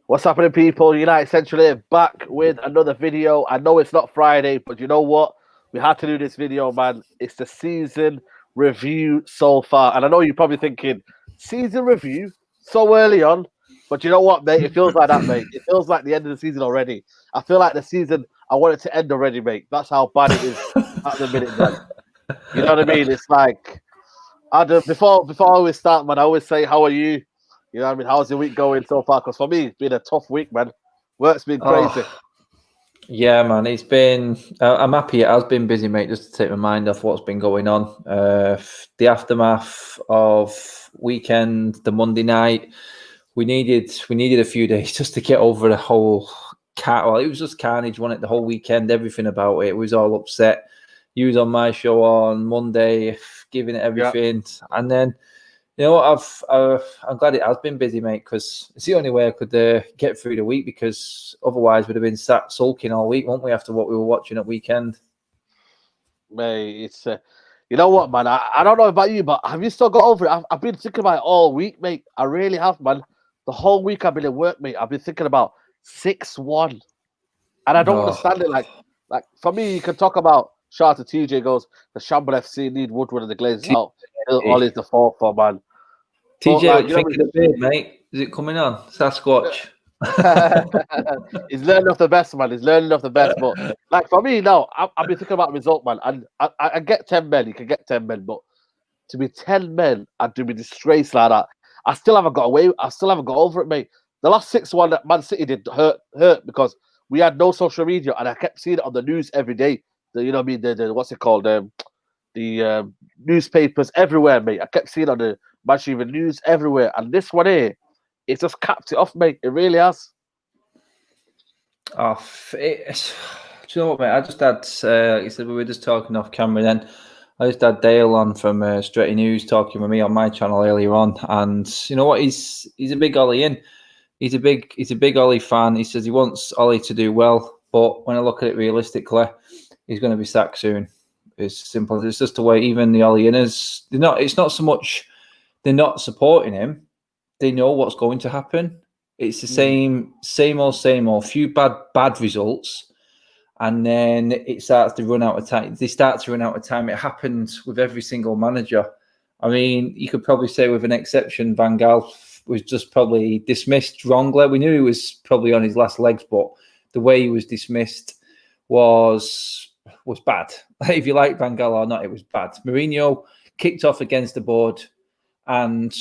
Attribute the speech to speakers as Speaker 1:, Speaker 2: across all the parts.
Speaker 1: What's happening, people? United Central here, back with another video. I know it's not Friday, but you know what? We had to do this video, man. It's the season review so far. And I know you're probably thinking, season review so early on. But you know what, mate? It feels like that, mate. It feels like the end of the season already. I feel like the season, I want it to end already, mate. That's how bad it is at the minute, man. You know what I mean? It's like, before we start, man, I always say, how are you? You know what I mean? How's your week going so far? Because for me, it's been a tough week, man. Work's been crazy.
Speaker 2: Yeah, man, it's been. I'm happy it has been busy, mate. Just to take my mind off what's been going on. The aftermath of weekend, the Monday night, we needed a few days just to get over the whole Well, it was just carnage, wasn't it? The whole weekend, everything about it. It was all upset. You was on my show on Monday, giving it everything, and then. You know what? I'm glad it has been busy, mate, because it's the only way I could get through the week. Because otherwise, we'd have been sat sulking all week, won't we? After what we were watching at weekend,
Speaker 1: Mate, it's you know what, man? I don't know about you, but have you still got over it? I've been thinking about it all week, mate. I really have, man. The whole week I've been at work, mate. I've been thinking about 6-1, and I don't understand it. Like for me, you can talk about. Shout out to TJ goes the Shambles FC need Woodward and the Glazers out. Ollie's the fourth for man.
Speaker 2: TJ, like, thinking of it, mate. Is it coming on? Sasquatch.
Speaker 1: He's learning off the best, man. He's learning off the best. But like for me now, I've been thinking about result, man. And I get 10 men. You can get 10 men, but to be 10 men and to be disgraced like that, I still haven't got away. I still haven't got over it, mate. The last 6-1 that Man City did hurt because we had no social media, and I kept seeing it on the news every day. You know what I mean? The what's it called? The newspapers everywhere, mate. I kept seeing it on the Manchester United news everywhere, and this one here, it's just capped it off, mate. It really has.
Speaker 2: Do you know what, mate? I just had, like you said, we were just talking off camera. Then I just had Dale on from Straight News talking with me on my channel earlier on, and you know what? He's a big Ollie in. He's a big Ollie fan. He says he wants Ollie to do well, but when I look at it realistically, he's going to be sacked soon. It's simple. It's just the way even the Ollie inners, they're not. It's not so much they're not supporting him. They know what's going to happen. It's the same old. Few bad results, and then it starts to run out of time. They start to run out of time. It happens with every single manager. I mean, you could probably say with an exception, Van Gaal was just probably dismissed wrongly. We knew he was probably on his last legs, but the way he was dismissed was bad. If you like Van Gaal or not, it was bad. Mourinho kicked off against the board, and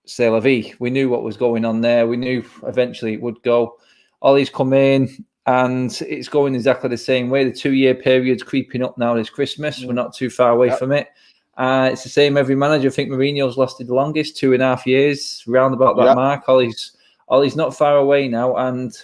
Speaker 2: c'est la vie. We knew what was going on there. We knew eventually it would go. Ollie's come in, and it's going exactly the same way. The 2-year period's creeping up now this Christmas. We're not too far away from it. It's the same every manager. I think Mourinho's lasted the longest, 2.5 years, round about that mark. Ollie's not far away now, and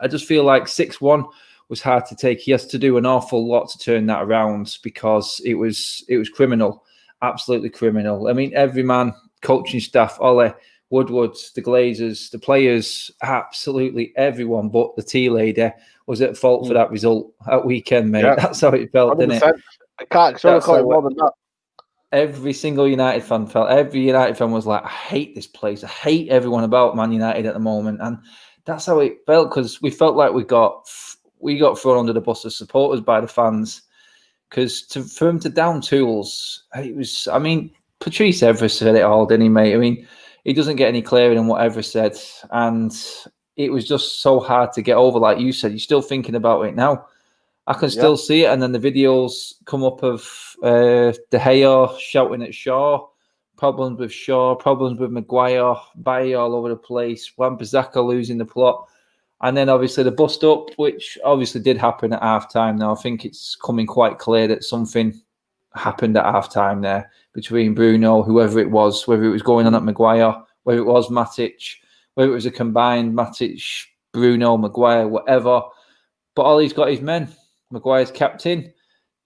Speaker 2: I just feel like 6-1 was hard to take. He has to do an awful lot to turn that around because it was criminal, absolutely criminal. I mean, every man, coaching staff, Ollie, Woodward, the Glazers, the players, absolutely everyone but the tea lady was at fault for that result at weekend, mate. That's how it felt, 100%. Didn't it?
Speaker 1: I can't show it more than that.
Speaker 2: Every single United fan felt. Every United fan was like, I hate this place. I hate everyone about Man United at the moment. And that's how it felt, because we felt like we got thrown under the bus as supporters by the fans. Because for him to down tools, it was, I mean, Patrice Evra said it all, didn't he, mate? I mean, he doesn't get any clearer than what Evra said. And it was just so hard to get over. Like you said, you're still thinking about it now. I can still see it. And then the videos come up of De Gea shouting at Shaw, problems with Shaw, problems with Maguire, Bailly all over the place, Wan-Bissaka losing the plot. And then obviously the bust up, which obviously did happen at half-time now. I think it's coming quite clear that something happened at half-time there between Bruno, whoever it was, whether it was going on at Maguire, whether it was Matic, whether it was a combined Matic, Bruno, Maguire, whatever. But Ollie's got his men. Maguire's captain.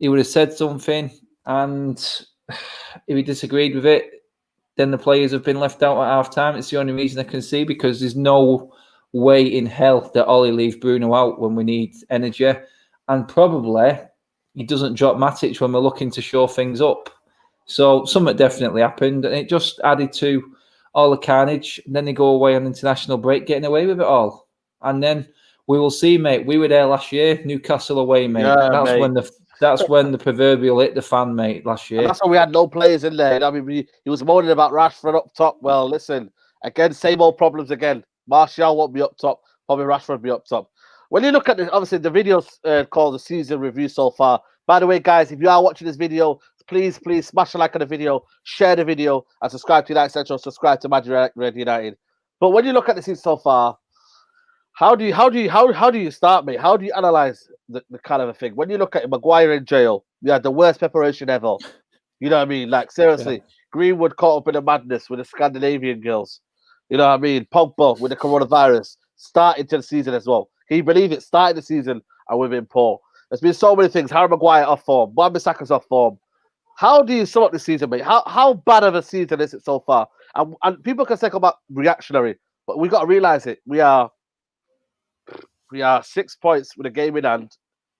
Speaker 2: He would have said something, and if he disagreed with it, then the players have been left out at half-time. It's the only reason I can see, because there's no way in hell that Ollie leaves Bruno out when we need energy, and probably he doesn't drop Matic when we're looking to shore things up. So something definitely happened, and it just added to all the carnage, and then they go away on international break, getting away with it all. And then we will see, mate. We were there last year, Newcastle away, mate.
Speaker 1: Yeah,
Speaker 2: That's
Speaker 1: mate.
Speaker 2: when the proverbial hit the fan, mate, last year.
Speaker 1: And that's why we had no players in there. I mean, he was moaning about Rashford up top. Well, listen, again, same old problems again. Martial won't be up top. Probably Rashford will be up top. When you look at this, obviously the video's called the season review so far. By the way, guys, if you are watching this video, please smash a like on the video, share the video, and subscribe to United Central. Subscribe to Magic Red United. But when you look at the season so far, how do you start, mate? How do you analyze the kind of a thing? When you look at Maguire in jail, we had the worst preparation ever. You know what I mean? Like, seriously,
Speaker 2: Yeah.
Speaker 1: Greenwood caught up in the madness with the Scandinavian girls. You know what I mean? Pogba with the coronavirus starting to the season as well. Can you believe it? Starting the season and we've been poor. There's been so many things. Harry Maguire off form. Wan-Bissaka's off form. How do you sum up the season, mate? How bad of a season is it so far? And people can say about reactionary, but we got to realize it. We are 6 points with a game in hand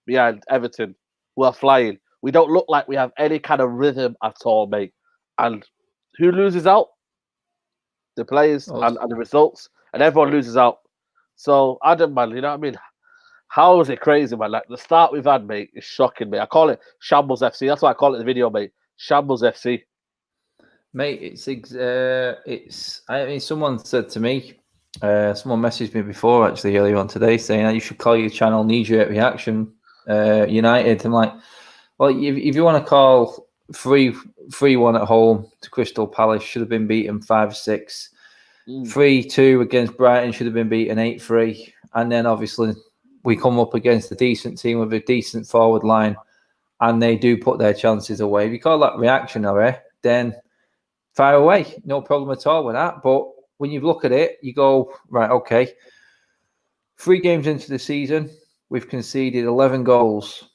Speaker 1: behind Everton, who are flying. We don't look like we have any kind of rhythm at all, mate. And who loses out? The players and the results, and everyone loses out. So, Adam, man, you know what I mean? How is it crazy, man? Like, the start we've had, mate, is shocking, mate. I call it Shambles FC. That's why I call it the video, mate. Shambles FC.
Speaker 2: Mate, I mean, someone said to me, someone messaged me before, actually, earlier on today, saying that you should call your channel Knee-Jerk Reaction United. I'm like, well, if you want to call 3-1 at home to Crystal Palace, should have been beaten 5-6. 3-2 against Brighton, should have been beaten 8-3. And then, obviously, we come up against a decent team with a decent forward line, and they do put their chances away. If you call that reactionary, then fire away. No problem at all with that. But when you look at it, you go, right, okay, 3 games into the season, we've conceded 11 goals.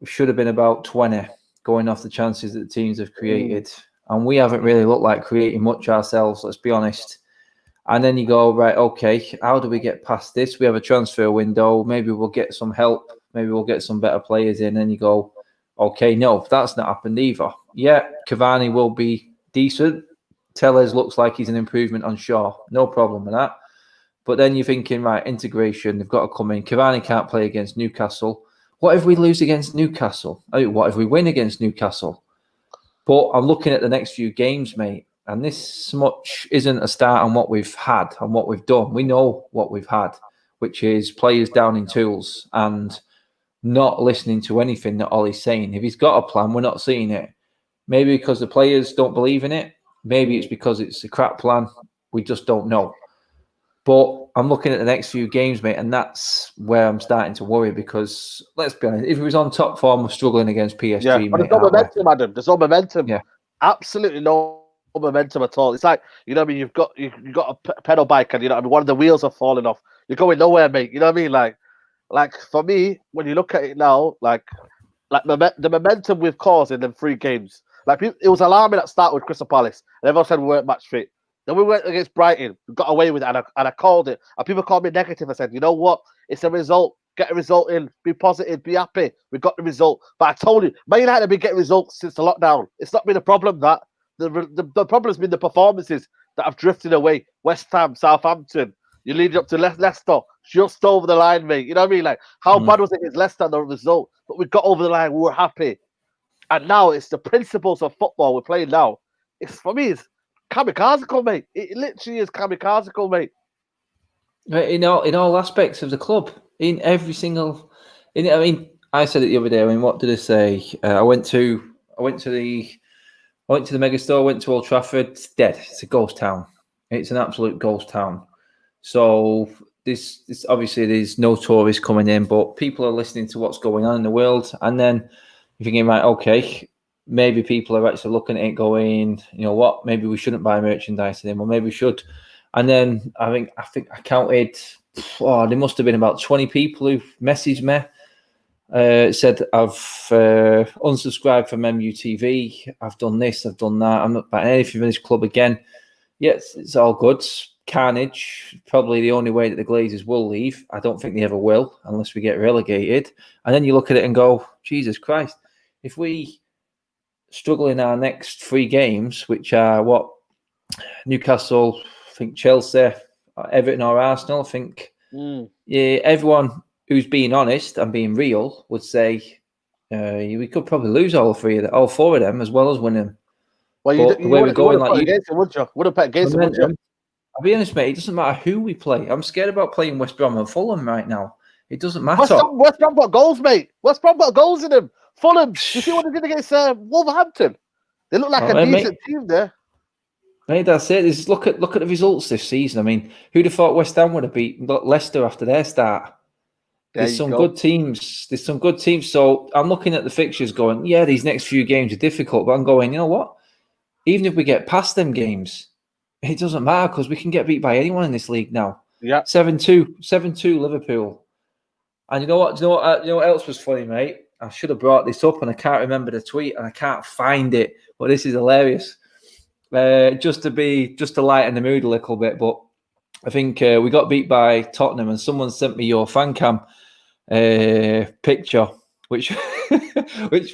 Speaker 2: We should have been about 20 going off the chances that the teams have created. And we haven't really looked like creating much ourselves, let's be honest. And then you go, right, okay, how do we get past this? We have a transfer window. Maybe we'll get some help. Maybe we'll get some better players in. And you go, okay, no, that's not happened either. Yeah, Cavani will be decent. Tellez looks like he's an improvement on Shaw. No problem with that. But then you're thinking, right, integration, they've got to come in. Cavani can't play against Newcastle. What if we lose against Newcastle? I mean, what if we win against Newcastle? But I'm looking at the next few games, mate, and this much isn't a start on what we've had and what we've done. We know what we've had, which is players down in tools and not listening to anything that Ollie's saying. If he's got a plan, we're not seeing it. Maybe because the players don't believe in it. Maybe it's because it's a crap plan. We just don't know. But I'm looking at the next few games, mate, and that's where I'm starting to worry because, let's be honest, if he was on top form of struggling against PSG,
Speaker 1: but
Speaker 2: mate,
Speaker 1: there's no momentum, Adam. There's no momentum.
Speaker 2: Yeah.
Speaker 1: Absolutely no momentum at all. It's like, you know what I mean? You've got a pedal bike and, you know what I mean, one of the wheels are falling off. You're going nowhere, mate. You know what I mean? Like for me, when you look at it now, like the momentum we've caused in them 3 games, like it was alarming at start with Crystal Palace, and everyone said we weren't match fit. Then we went against Brighton, we got away with it, and I called it. And people called me negative. I said, you know what? It's a result. Get a result in. Be positive. Be happy. We got the result. But I told you, Man United have been getting results since the lockdown. It's not been a problem that the problem has been the performances that have drifted away. West Ham, Southampton. You lead up to Leicester, just over the line, mate. You know what I mean? Like, how bad was it against Leicester, the result? But we got over the line. We were happy. And now it's the principles of football we're playing now. For me, it's kamikaze, mate. It literally is kamikaze, mate.
Speaker 2: In all aspects of the club, in every single, I mean, I said it the other day. I mean, what did I say? I went to the megastore. Went to Old Trafford. It's dead. It's a ghost town. It's an absolute ghost town. So this obviously there's no tourists coming in, but people are listening to what's going on in the world, and then you're thinking, right, okay, maybe people are actually looking at it going, you know what, maybe we shouldn't buy merchandise anymore, maybe we should. And then I think I counted, there must have been about 20 people who messaged me, said I've unsubscribed from MUTV, I've done this, I've done that, I'm not buying anything from this club again. Yes, it's all good. Carnage, probably the only way that the Glazers will leave. I don't think they ever will unless we get relegated. And then you look at it and go, Jesus Christ, if we struggle in our next 3 games, which are Newcastle, I think Chelsea, Everton or Arsenal. I think everyone who's being honest and being real would say we could probably lose all four of them as well as win them.
Speaker 1: Well,
Speaker 2: but the way we're going, like you
Speaker 1: against it, would you? Would have put against it, would you?
Speaker 2: I'll be honest, mate. It doesn't matter who we play. I'm scared about playing West Brom and Fulham right now. It doesn't matter.
Speaker 1: West Brom got goals, mate. West Brom got goals in them. Fulham. You see what they did against Wolverhampton? They look like a decent team there.
Speaker 2: Mate, that's it. Look at the results this season. I mean, who'd have thought West Ham would have beat Leicester after their start? There's some good teams. There's some good teams. So I'm looking at the fixtures going, yeah, these next few games are difficult. But I'm going, you know what? Even if we get past them games, it doesn't matter because we can get beat by anyone in this league now.
Speaker 1: Yeah.
Speaker 2: 7-2 Liverpool. And you know what? You know what else was funny, mate? I should have brought this up and I can't remember the tweet and I can't find it. But this is hilarious. Just to lighten the mood a little bit. But I think we got beat by Tottenham and someone sent me your fan cam picture, which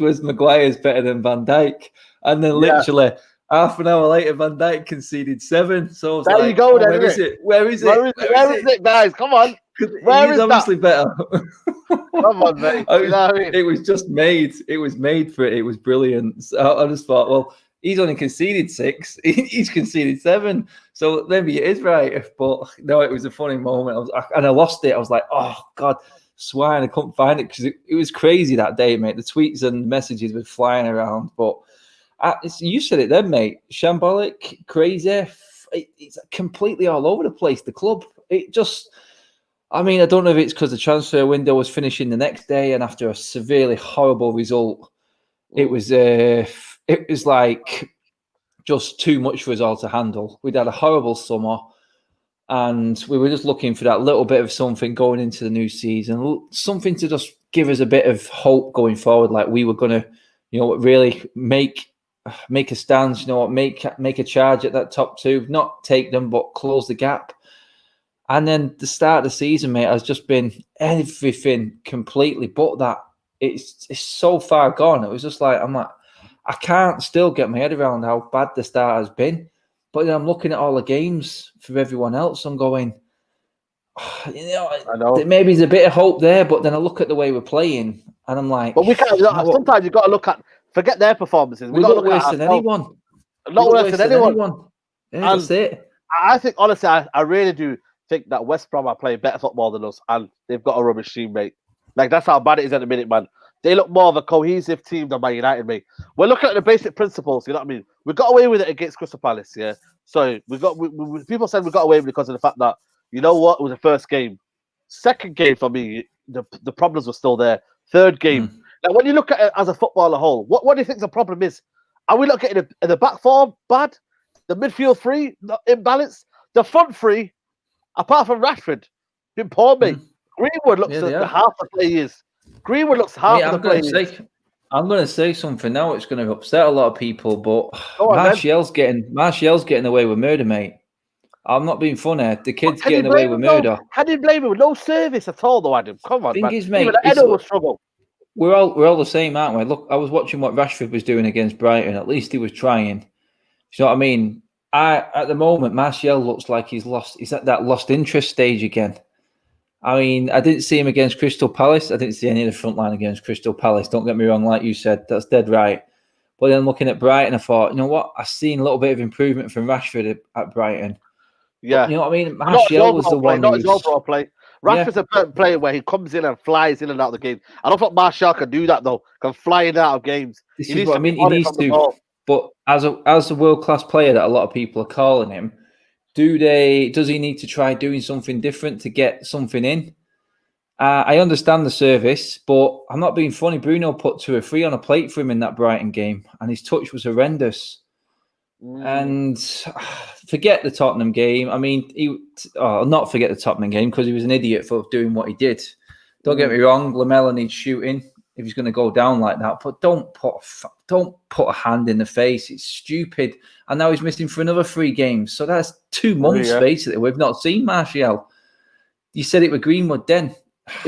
Speaker 2: was Maguire's better than Van Dijk. And then literally half an hour later, Van Dijk conceded 7. So
Speaker 1: there you go.
Speaker 2: Where is it? Where is it,
Speaker 1: guys? Come on.
Speaker 2: Where is obviously better.
Speaker 1: Come on, mate.
Speaker 2: It was just made. It was made for it. It was brilliant. So I just thought, well, he's only conceded 6. He's conceded 7. So maybe it is right. But no, it was a funny moment. I lost it. I was like, oh God, swine. I couldn't find it because it was crazy that day, mate. The tweets and messages were flying around. But you said it then, mate. Shambolic, crazy. It's completely all over the place. The club. It just. I mean, I don't know if it's because the transfer window was finishing the next day, and after a severely horrible result, it was like just too much for us all to handle. We'd had a horrible summer, and we were just looking for that little bit of something going into the new season, something to just give us a bit of hope going forward. Like we were going to, really make a stand. Make a charge at that top 2, not take them, but close the gap. And then the start of the season, mate, has just been everything completely but that. It's so far gone. It was just like, I can't still get my head around how bad the start has been. But then I'm looking at all the games for everyone else. I'm going, I know. Maybe there's a bit of hope there, but then I look at the way we're playing and I'm like...
Speaker 1: But we can't, sometimes you've got to look at, forget their performances.
Speaker 2: We're not worse than anyone.
Speaker 1: Not worse than anyone.
Speaker 2: Yeah, that's it.
Speaker 1: I think, honestly, I really do think that West Brom are playing better football than us, and they've got a rubbish team, mate. Like, that's how bad it is at the minute, man. They look more of a cohesive team than Man United, mate. We're looking at the basic principles, you know what I mean? We got away with it against Crystal Palace, yeah? So, people said we got away with it because of the fact that, you know what, it was the first game. Second game, for me, the problems were still there. Third game. Now, when you look at it as a football as a whole, what do you think the problem is? Are we looking at the back four bad? The midfield 3 imbalanced? The front 3, apart from Rashford, been poor, mate. Greenwood looks half the play he is. Greenwood looks half the play he is.
Speaker 2: I'm going to say something now. It's going to upset a lot of people, but Martial's getting away with murder, mate. I'm not being funny. The kid's getting away with murder.
Speaker 1: How do you blame him? No service at all, though, Adam. Come on, man.
Speaker 2: Is, mate,
Speaker 1: even Edo will struggle.
Speaker 2: We're all the same, aren't we? Look, I was watching what Rashford was doing against Brighton. At least he was trying. You know what I mean? At the moment, Martial looks like he's lost. He's at that lost interest stage again. I mean, I didn't see him against Crystal Palace. I didn't see any of the front line against Crystal Palace. Don't get me wrong, like you said, that's dead right. But then looking at Brighton, I thought, you know what? I've seen a little bit of improvement from Rashford at Brighton.
Speaker 1: Yeah.
Speaker 2: But you know what I mean? Martial was the one.
Speaker 1: Not his overall play. Rashford's a player where he comes in and flies in and out of the game. I don't think Martial can do that, though. Can fly in and out of games.
Speaker 2: This is what I mean. He needs to. But as a world-class player that a lot of people are calling him, does he need to try doing something different to get something in? I understand the service, but I'm not being funny. Bruno put 2 or 3 on a plate for him in that Brighton game, and his touch was horrendous. And forget the Tottenham game. I mean, not forget the Tottenham game because he was an idiot for doing what he did. Don't get me wrong. Lamella needs shooting if he's going to go down like that. But don't put a hand in the face. It's stupid. And now he's missing for another 3 games. So that's 2 months, basically. We've not seen Martial. You said it with Greenwood then.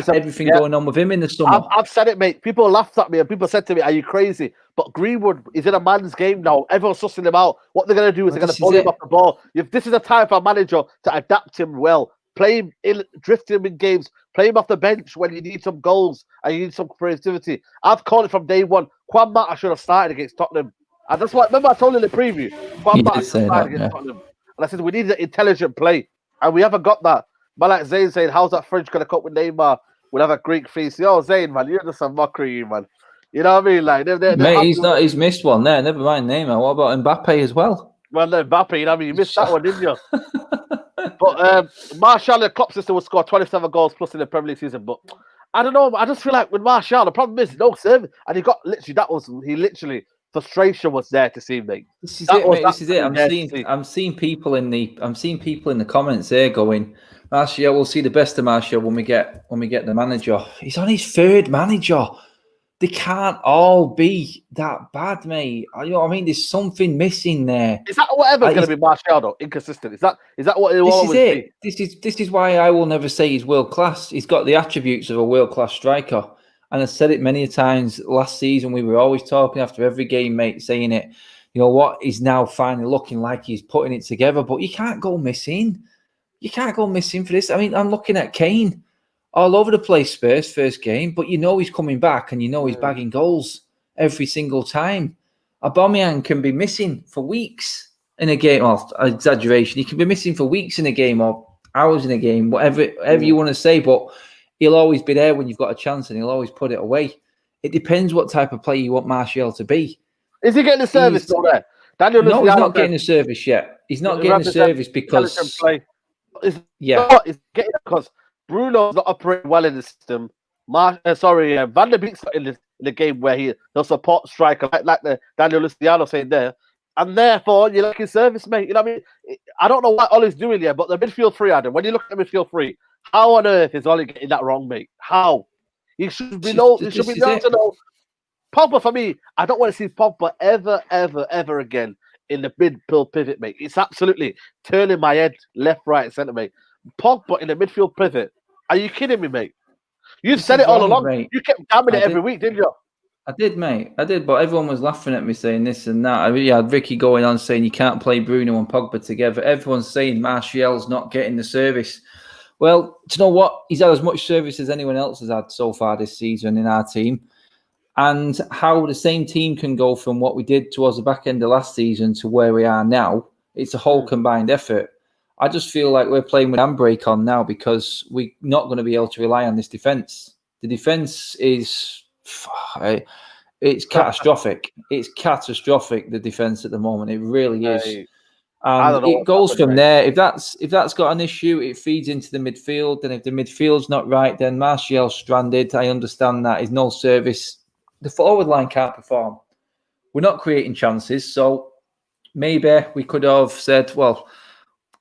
Speaker 2: everything going on with him in the summer.
Speaker 1: I've said it, mate. People laughed at me and people said to me, "Are you crazy?" But Greenwood is in a man's game now. Everyone's sussing him out. What they're going to do is they're going to pull him off the ball. If this is a time for a manager to adapt him well, play him in, drift him in games, play him off the bench when you need some goals and you need some creativity. I've called it from day one. Kwan Mata should have started against Tottenham. And that's why, remember I told you in the preview, Kwan Mata should have started against Tottenham. And I said, we need an intelligent play. And we haven't got that. Man, like Zayn saying, how's that French going to cope with Neymar? We'll have a Greek face. Yo, Zayn, man, you're just a mockery, man. You know what I mean? Like,
Speaker 2: mate, he's missed one there. Never mind Neymar. What about Mbappe as well?
Speaker 1: Well, no, Mbappe, you know what I mean? You missed that one, didn't you? But Martial, the Klopp system will score 27 goals plus in the Premier League season. But I don't know. I just feel like with Martial, the problem is no service. And he got literally, frustration was there to see, mate.
Speaker 2: This is it, mate. This is it. I'm seeing people in the comments there going, Martial, we'll see the best of Martial when we get the manager. He's on his third manager. They can't all be that bad, mate. You know what I mean? There's something missing there.
Speaker 1: Is that whatever's going to be Martial, though? Inconsistent. Is that what it will always be?
Speaker 2: This is why I will never say he's world class. He's got the attributes of a world class striker. And I said it many times last season. We were always talking after every game, mate, saying it. You know what? He's now finally looking like he's putting it together. But you can't go missing. You can't go missing for this. I mean, I'm looking at Kane. All over the place, Spurs, first game, but you know he's coming back and you know he's bagging goals every single time. Aubameyang can be missing for weeks in a game. Well, exaggeration. He can be missing for weeks in a game or hours in a game, whatever you want to say, but he'll always be there when you've got a chance and he'll always put it away. It depends what type of player you want Martial to be.
Speaker 1: Is he getting the service still there?
Speaker 2: No, he's not getting the service yet. He's not getting the service because...
Speaker 1: It's getting because... Bruno's not operating well in the system. Van der Beek's not in the game where he'll support striker like the Daniel Luciano saying there. And therefore, you're looking service, mate. You know what I mean? I don't know what Ollie's doing here, but the midfield three, Adam, when you look at the midfield three, how on earth is Ollie getting that wrong, mate? How? He should be able to know. Pogba, for me, I don't want to see Pogba ever again in the midfield pivot, mate. It's absolutely turning my head left, right, centre, mate. Pogba in the midfield pivot. Are you kidding me, mate? You've said it all along. Mate. You kept damning it every week, didn't you?
Speaker 2: I did, mate. I did, but everyone was laughing at me saying this and that. I really had Ricky going on saying you can't play Bruno and Pogba together. Everyone's saying Martial's not getting the service. Well, do you know what? He's had as much service as anyone else has had so far this season in our team. And how the same team can go from what we did towards the back end of last season to where we are now, it's a whole combined effort. I just feel like we're playing with handbrake on now because we're not going to be able to rely on this defence. The defence is... It's catastrophic. It's catastrophic, the defence at the moment. It really is. And it goes from there. If that's got an issue, it feeds into the midfield. And if the midfield's not right, then Martial's stranded. I understand that. There's no service. The forward line can't perform. We're not creating chances. So maybe we could have said, well...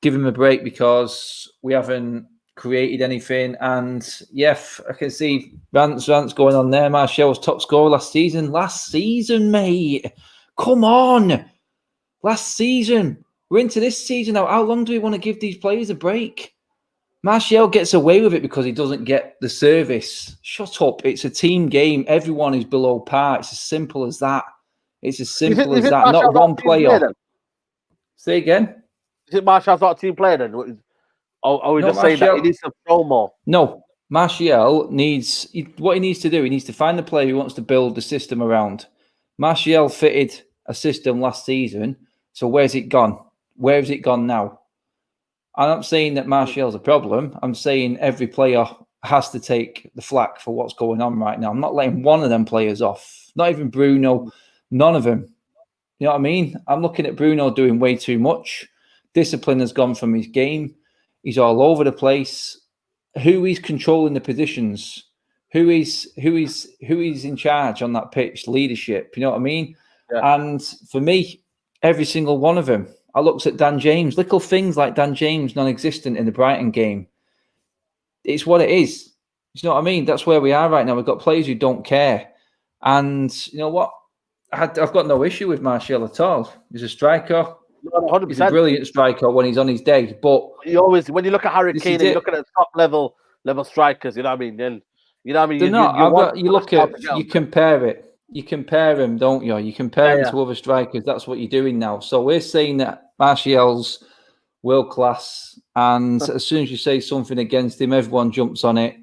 Speaker 2: give him a break because we haven't created anything. And I can see rants going on there. Martial was top scorer last season. Last season, mate. Come on. Last season. We're into this season now. How long do we want to give these players a break? Martial gets away with it because he doesn't get the service. Shut up. It's a team game. Everyone is below par. It's as simple as that. It's as simple as that. Not one player. Say again.
Speaker 1: Is it Martial's not a team player then? Or are we just saying that he needs to throw more?
Speaker 2: No. Martial needs... what he needs to do, he needs to find the player who wants to build the system around. Martial fitted a system last season. So where's it gone? Where has it gone now? I'm not saying that Martial's a problem. I'm saying every player has to take the flak for what's going on right now. I'm not letting one of them players off. Not even Bruno. None of them. You know what I mean? I'm looking at Bruno doing way too much. Discipline has gone from his game. He's all over the place. Who is controlling the positions? Who is in charge on that pitch? Leadership. You know what I mean? Yeah. And for me, every single one of them. I looked at Dan James. Little things like Dan James non-existent in the Brighton game. It's what it is. You know what I mean? That's where we are right now. We've got players who don't care. And you know what? I've got no issue with Martial at all. He's a striker. 100%. He's a brilliant striker when he's on his day. But
Speaker 1: you always, when you look at Harry Kane, you look at the top level level strikers. You know what I mean? And you know what I mean?
Speaker 2: They're not.
Speaker 1: You want
Speaker 2: You look
Speaker 1: Martial to
Speaker 2: at,
Speaker 1: get
Speaker 2: you
Speaker 1: on.
Speaker 2: compare it. You compare them, don't you? You compare
Speaker 1: Yeah,
Speaker 2: them to other strikers. That's what you're doing now. So we're saying that Martial's world class, and as soon as you say something against him, everyone jumps on it.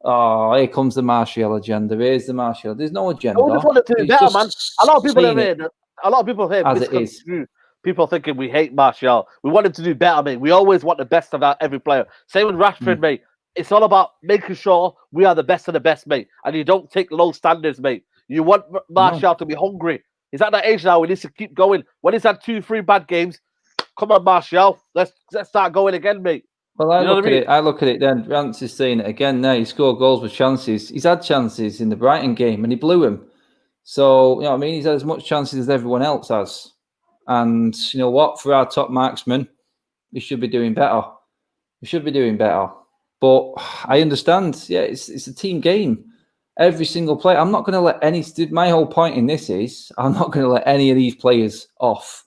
Speaker 2: Oh, here comes the Martial agenda. Here's the Martial. There's no agenda.
Speaker 1: we just wanted to do
Speaker 2: He's
Speaker 1: better, man. A lot of
Speaker 2: just
Speaker 1: people have
Speaker 2: saying it
Speaker 1: made a lot of people here
Speaker 2: as it is.
Speaker 1: misconstrue. People thinking we hate Martial. We want him to do better, mate. We always want the best of every player. Same with Rashford, mate. It's all about making sure we are the best of the best, mate. And you don't take low standards, mate. You want Martial to be hungry. He's at that age now. He needs to keep going. When he's had 2-3 bad games, come on, Martial. Let's start going again, mate.
Speaker 2: Well, I look at it then. Rance is saying it again now. He scored goals with chances. He's had chances in the Brighton game and he blew them. So, you know what I mean? He's had as much chances as everyone else has. And you know what? For our top marksman, he should be doing better. He should be doing better. But I understand. Yeah, it's a team game. Every single player. I'm not going to let any. My whole point in this is I'm not going to let any of these players off.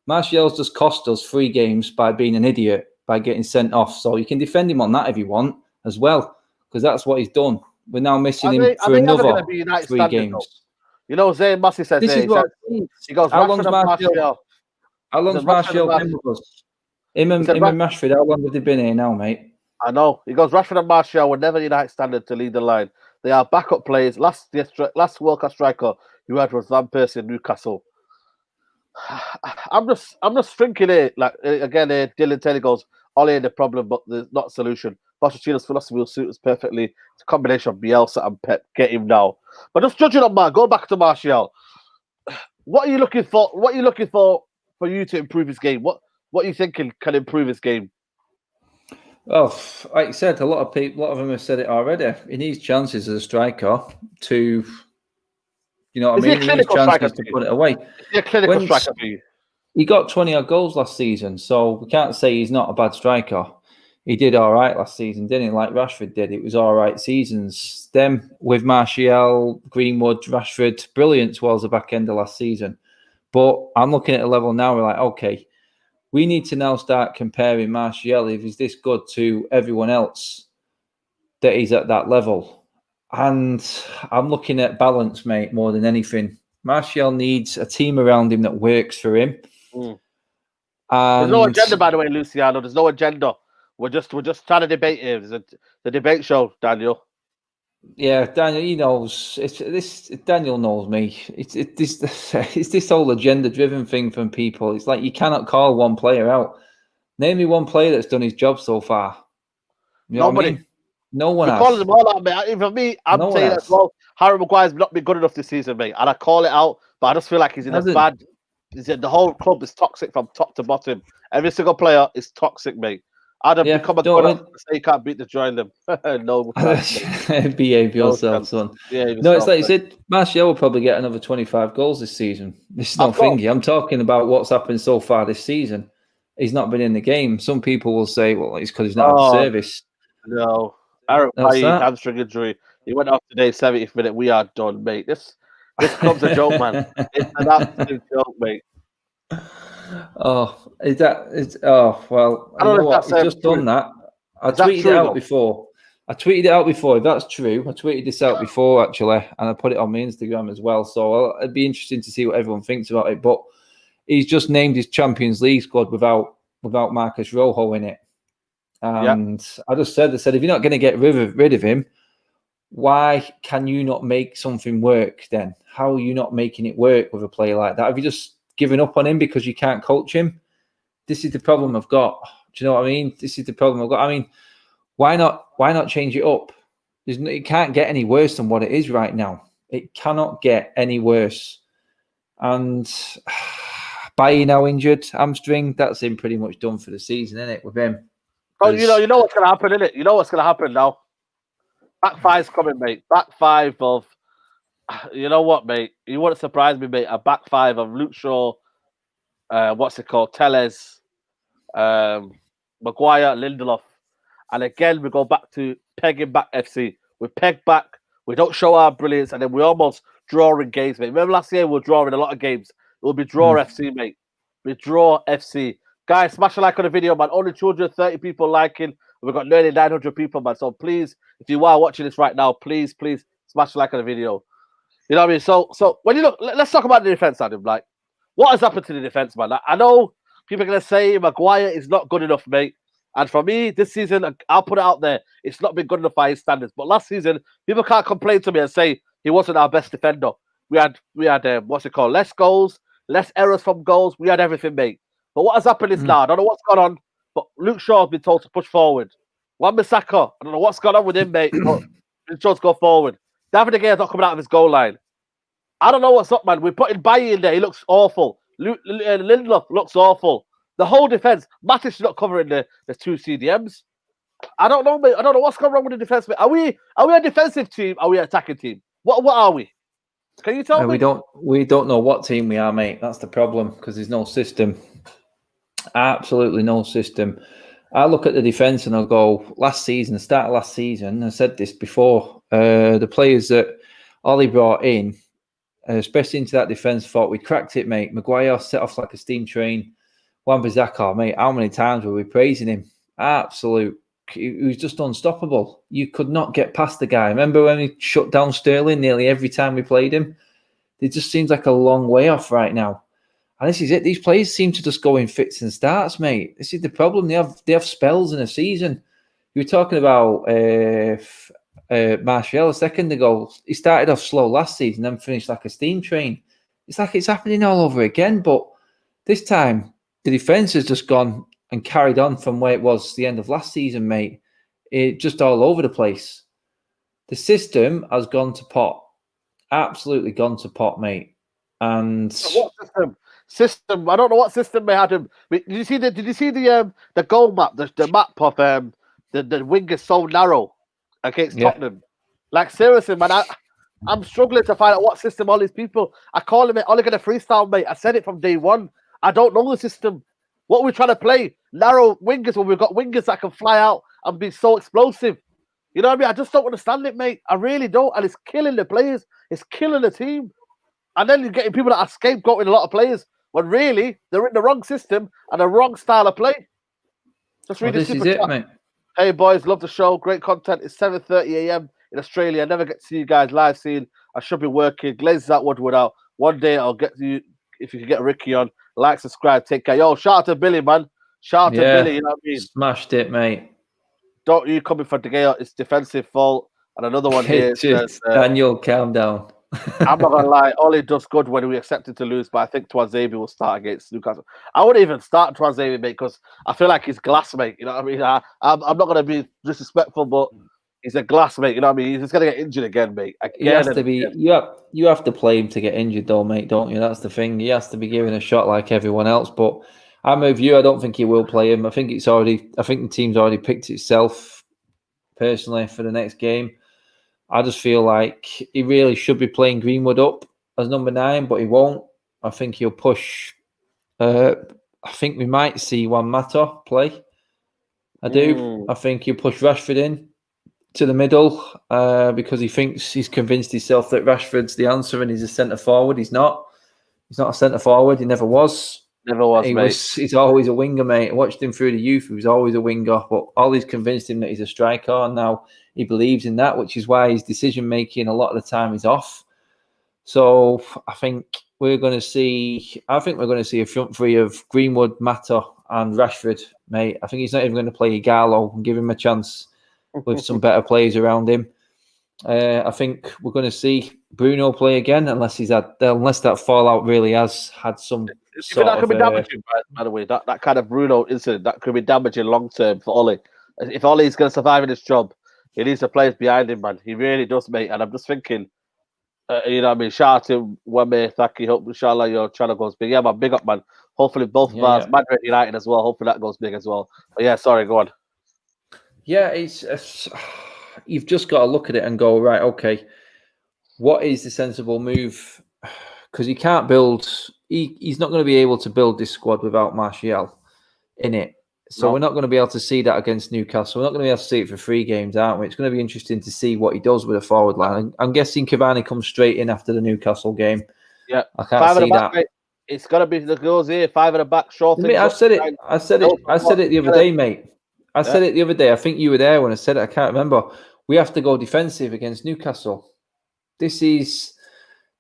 Speaker 2: Martial's just cost us 3 games by being an idiot, by getting sent off. So you can defend him on that if you want as well, because that's what he's done. We're now missing him for another 3 games.
Speaker 1: Though. You know, Zayn Massey says
Speaker 2: this
Speaker 1: there,
Speaker 2: is what
Speaker 1: he goes,
Speaker 2: how long's
Speaker 1: Martial?
Speaker 2: How long's Martial been with us? Him and Rashford, how long have they been here now, mate?
Speaker 1: I know. He goes, Rashford and Martial were never United standard to lead the line. They are backup players. Last World Cup striker you had was Van Persie in Newcastle. I'm just thinking it like again. Dylan Taylor goes, Ole ain't the problem, but there's not a solution. Pochettino's philosophy will suit us perfectly. It's a combination of Bielsa and Pep. Get him now. But just judging on Go back to Martial. What are you looking for? What are you looking for you to improve his game? What are you thinking can improve his game?
Speaker 2: Well, like you said, a lot of them have said it already. He needs chances as a striker to, you know what I mean? He needs chances to put it away.
Speaker 1: Is he a clinical striker for you?
Speaker 2: He got 20 odd goals last season, so we can't say he's not a bad striker. He did all right last season, didn't he? Like Rashford did. It was all right seasons. Them with Martial, Greenwood, Rashford, brilliant towards the back end of last season. But I'm looking at a level now, we're like, okay, we need to now start comparing Martial, if he's this good, to everyone else that he's at that level. And I'm looking at balance, mate, more than anything. Martial needs a team around him that works for him.
Speaker 1: There's no agenda, by the way, Luciano. There's no agenda. We're just trying to debate here. There's the debate show, Daniel.
Speaker 2: Yeah, Daniel, he knows. Daniel knows me. It's this whole agenda-driven thing from people. It's like you cannot call one player out. Name me one player that's done his job so far. You know
Speaker 1: Nobody.
Speaker 2: What I mean? No one has.
Speaker 1: Calling them all out, mate. Even me, I'm saying as well. Harry Maguire's not been good enough this season, mate, and I call it out. But I just feel like he's in a bad. The whole club is toxic from top to bottom. Every single player is toxic, mate. I'd have become a good say you can't beat the join them. No,
Speaker 2: behave yourself, son. No, it's like you said, Martial will probably get another 25 goals this season. This is not thingy. I'm talking about what's happened so far this season. He's not been in the game. Some people will say, well, it's because he's not had service.
Speaker 1: No. Aaron Payne, hamstring injury. He went off today, 70th minute. We are done, mate. This club's a joke, man. It's an absolute joke, mate.
Speaker 2: Oh, well, I don't know what. He's just done that. I tweeted it out before. If that's true, I tweeted this out before, actually, and I put it on my Instagram as well. So it'd be interesting to see what everyone thinks about it. But he's just named his Champions League squad without Marcus Rojo in it. And I just said, if you're not going to get rid of him, why can you not make something work then? How are you not making it work with a player like that? Have you just given up on him because you can't coach him? This is the problem I've got. Do you know what I mean? This is the problem I've got. I mean, why not change it up? It can't get any worse than what it is right now. It cannot get any worse. And Bailly now injured, hamstring, that's him pretty much done for the season, isn't it, with him?
Speaker 1: Oh, you know what's going to happen, innit? You know what's going to happen now. Back five's coming, mate. Back five of, you know what, mate? You wouldn't surprise me, mate. A back five of Luke Shaw, Telles, Maguire, Lindelof. And again, we go back to pegging back FC. We peg back, we don't show our brilliance, and then we almost draw in games, mate. Remember last year we were drawing a lot of games. It will be draw FC, mate. We draw FC. Guys, smash a like on the video, man. Only 230 people liking. We've got nearly 900 people, man. So please, if you are watching this right now, please smash the like on the video. You know what I mean? So when you look, let's talk about the defense, Adam. Like, what has happened to the defense, man? I know people are gonna say Maguire is not good enough, mate. And for me, this season, I'll put it out there, it's not been good enough by his standards. But last season, people can't complain to me and say he wasn't our best defender. We had what's it called? Less goals, less errors from goals. We had everything, mate. But what has happened is now, I don't know what's gone on, but Luke Shaw has been told to push forward. Wan-Bissaka, I don't know what's gone on with him, mate, but he's told to go forward. David De Gea's not coming out of his goal line. I don't know what's up, man. We're putting Bailly in there. He looks awful. Lindelof looks awful. The whole defense, Matic is not covering the two CDMs. I don't know, mate. I don't know what's going wrong with the defense, mate. Are we a defensive team? Are we an attacking team? What are we? Can you tell me?
Speaker 2: We don't know what team we are, mate. That's the problem, because there's no system. Absolutely no system. I look at the defense and I'll go, the start of last season, I said this before, the players that Ollie brought in, especially into that defence, thought we cracked it, mate. Maguire set off like a steam train. Wan-Bissaka, mate, how many times were we praising him? Absolute. He was just unstoppable. You could not get past the guy. Remember when we shut down Sterling nearly every time we played him? It just seems like a long way off right now. And this is it. These players seem to just go in fits and starts, mate. This is the problem. They have spells in a season. You were talking about Martial a second ago. He started off slow last season, then finished like a steam train. It's like it's happening all over again. But this time, the defence has just gone and carried on from where it was the end of last season, mate. It just all over the place. The system has gone to pot. Absolutely gone to pot, mate. And
Speaker 1: what system? I don't know what system they had him. Did you see the goal map? The map of the wing is so narrow against Tottenham. Like seriously, man, I'm struggling to find out what system all these people. I call him Ole gonna freestyle, mate. I said it from day one. I don't know the system. What we're trying to play, narrow wingers when we've got wingers that can fly out and be so explosive. You know what I mean? I just don't understand it, mate. I really don't. And it's killing the players. It's killing the team. And then you're getting people that are scapegoating a lot of players when really they're in the wrong system and the wrong style of play. Just read
Speaker 2: this is it, mate.
Speaker 1: Hey, boys, love the show. Great content. It's 7:30 a.m. in Australia. I never get to see you guys live scene. I should be working. Glazes at Woodward out. One day I'll get you, if you can get Ricky on. Like, subscribe, take care. Yo, shout out to Billy, man. Shout out to Billy, you know what I mean?
Speaker 2: Smashed it, mate.
Speaker 1: Don't you coming for De Gea? It's defensive fault. And another one here says,
Speaker 2: Daniel, calm down.
Speaker 1: I'm not gonna lie, Ollie does good when we accepted to lose, but I think Tuanzebe will start against Newcastle. I wouldn't even start Tuanzebe, mate, because I feel like he's glass, mate. You know what I mean? I'm not gonna be disrespectful, but he's a glass, mate. You know what I mean? He's just gonna get injured again, mate.
Speaker 2: He has to be. You have to play him to get injured, though, mate, don't you? That's the thing. He has to be given a shot like everyone else. But I'm with you. I don't think he will play him. I think the team's already picked itself personally for the next game. I just feel like he really should be playing Greenwood up as number 9, but he won't. I think he'll push. I think we might see Wan-Bissaka play. I do. I think he'll push Rashford in to the middle because he's convinced himself that Rashford's the answer and he's a centre forward. He's not. He's not a centre forward. He never was. He's always a winger, mate. I watched him through the youth. He was always a winger, but Ollie's convinced him that he's a striker, and now he believes in that, which is why his decision making a lot of the time is off. So I think we're going to see. I think we're going to see a front three of Greenwood, Mata, and Rashford, mate. I think he's not even going to play Igalo and give him a chance with some better players around him. I think we're going to see Bruno play again, unless that fallout really has had some.
Speaker 1: That could be damaging, by the way. That kind of Bruno incident, that could be damaging long term for Ollie. If Ollie's going to survive in his job, he needs the players behind him, man. He really does, mate. And I'm just thinking, you know what I mean? Shout out to Weme, Thaki. Hope, inshallah, your channel goes big. Yeah, man, big up, man. Hopefully, both of us, Madrid United as well. Hopefully, that goes big as well. But yeah, sorry, go on.
Speaker 2: Yeah, it's you've just got to look at it and go, right, okay, what is the sensible move? Because he can't build. He's not going to be able to build this squad without Martial in it. So we're not going to be able to see that against Newcastle. We're not going to be able to see it for 3 games, aren't we? It's going to be interesting to see what he does with a forward line. I'm guessing Cavani comes straight in after the Newcastle game.
Speaker 1: Yeah,
Speaker 2: I can't see that.
Speaker 1: Mate. It's got to be the goals here. 5 at the back. Short.
Speaker 2: I said it the other day, mate. I said it the other day. I think you were there when I said it. I can't remember. We have to go defensive against Newcastle. This is